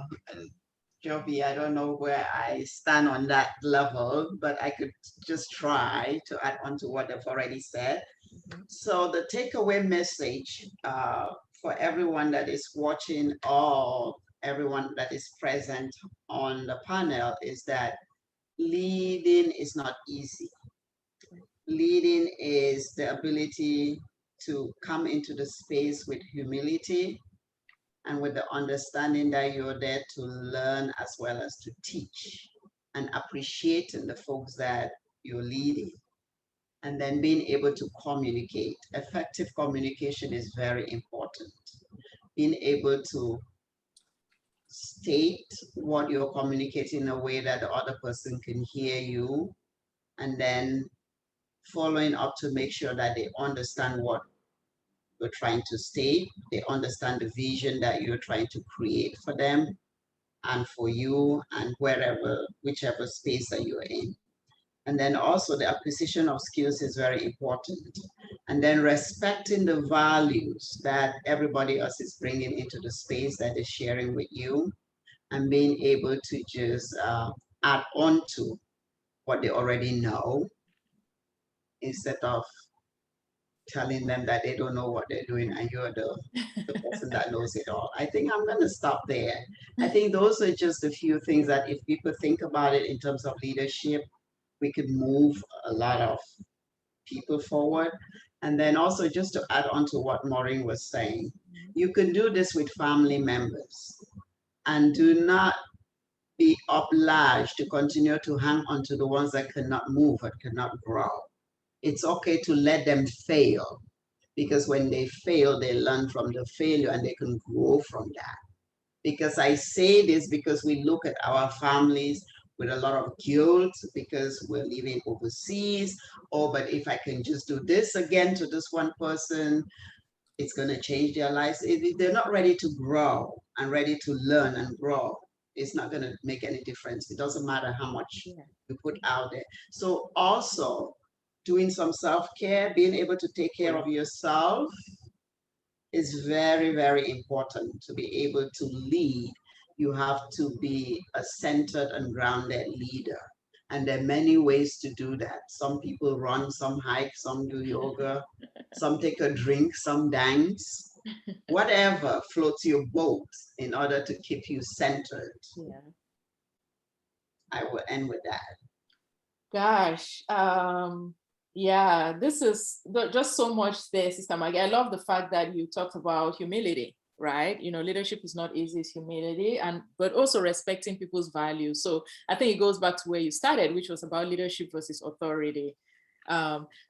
Joby, I don't know where I stand on that level, but I could just try to add on to what they've already said. So the takeaway message for everyone that is watching, or everyone that is present on the panel, is that leading is not easy. Leading is the ability to come into the space with humility and with the understanding that you're there to learn as well as to teach, and appreciating the folks that you're leading, and then being able to communicate. Effective communication is very important. Being able to state what you're communicating in a way that the other person can hear you, and then following up to make sure that they understand what you're trying to state, they understand the vision that you're trying to create for them and for you, and whichever space that you're in. And then also the acquisition of skills is very important. And then respecting the values that everybody else is bringing into the space that is sharing with you, and being able to just add on to what they already know, instead of telling them that they don't know what they're doing and you're the person that knows it all. I think I'm going to stop there. I think those are just a few things that if people think about it in terms of leadership, we could move a lot of people forward. And then also, just to add on to what Maureen was saying, you can do this with family members, and do not be obliged to continue to hang on to the ones that cannot move or cannot grow. It's okay to let them fail, because when they fail, they learn from the failure and they can grow from that. Because I say this because we look at our families with a lot of guilt because we're living overseas. Oh, but if I can just do this again to this one person, it's going to change their lives. If they're not ready to grow and ready to learn and grow, it's not going to make any difference. It doesn't matter how much you put out there. So also doing some self-care, being able to take care of yourself is very, very important to be able to lead. You have to be a centered and grounded leader. And there are many ways to do that. Some people run, some hike, some do yoga, some take a drink, some dance. Whatever floats your boat in order to keep you centered. Yeah. I will end with that. Gosh, yeah, this is just so much there, Sister Maggie. I love the fact that you talked about humility, right? You know, leadership is not easy, it's humility, but also respecting people's values. So I think it goes back to where you started, which was about leadership versus authority.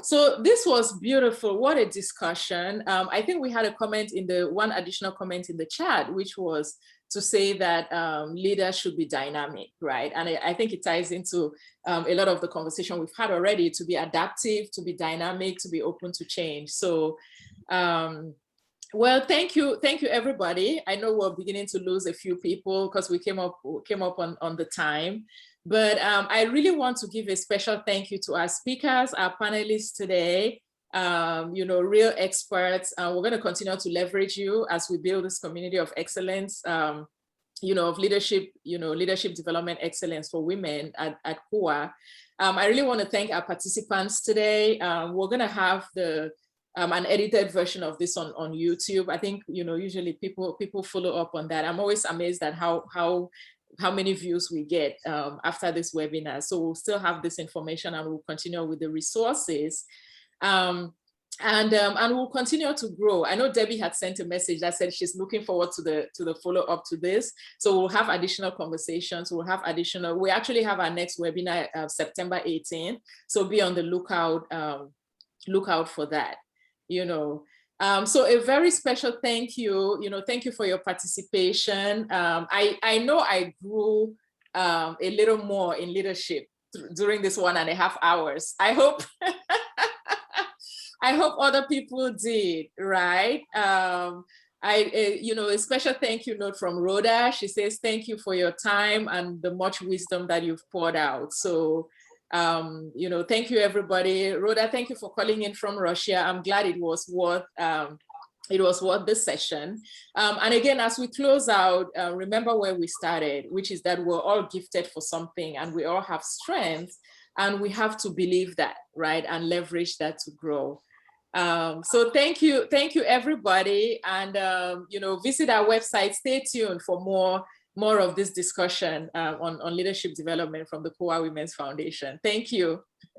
So this was beautiful. What a discussion. I think we had a comment one additional comment in the chat, which was to say that leaders should be dynamic, right? And I think it ties into a lot of the conversation we've had already, to be adaptive, to be dynamic, to be open to change. So, well, thank you everybody. I know we're beginning to lose a few people because we came up on the time. But I really want to give a special thank you to our speakers, our panelists today, you know, real experts. We're going to continue to leverage you as we build this community of excellence, you know, of leadership, you know, leadership development excellence for women at KWF. I really want to thank our participants today. We're going to have an edited version of this on YouTube. I think, you know, usually people follow up on that. I'm always amazed at how many views we get after this webinar. So we'll still have this information and we'll continue with the resources. And we'll continue to grow. I know Debbie had sent a message that said she's looking forward to the follow-up to this. So we'll have additional conversations. We actually have our next webinar September 18th. So be on the lookout for that, you know. So a very special thank you, thank you for your participation. I know I grew a little more in leadership during this 1.5 hours. I hope I hope other people did, right? A special thank you note from Rhoda. She says, thank you for your time and the much wisdom that you've poured out. So, thank you, everybody. Rhoda, thank you for calling in from Russia. I'm glad it was worth this session. And again, as we close out, remember where we started, which is that we're all gifted for something and we all have strengths, and we have to believe that, right? And leverage that to grow. So thank you everybody. And, visit our website, stay tuned for more of this discussion on leadership development from the KWF Women's Foundation. Thank you.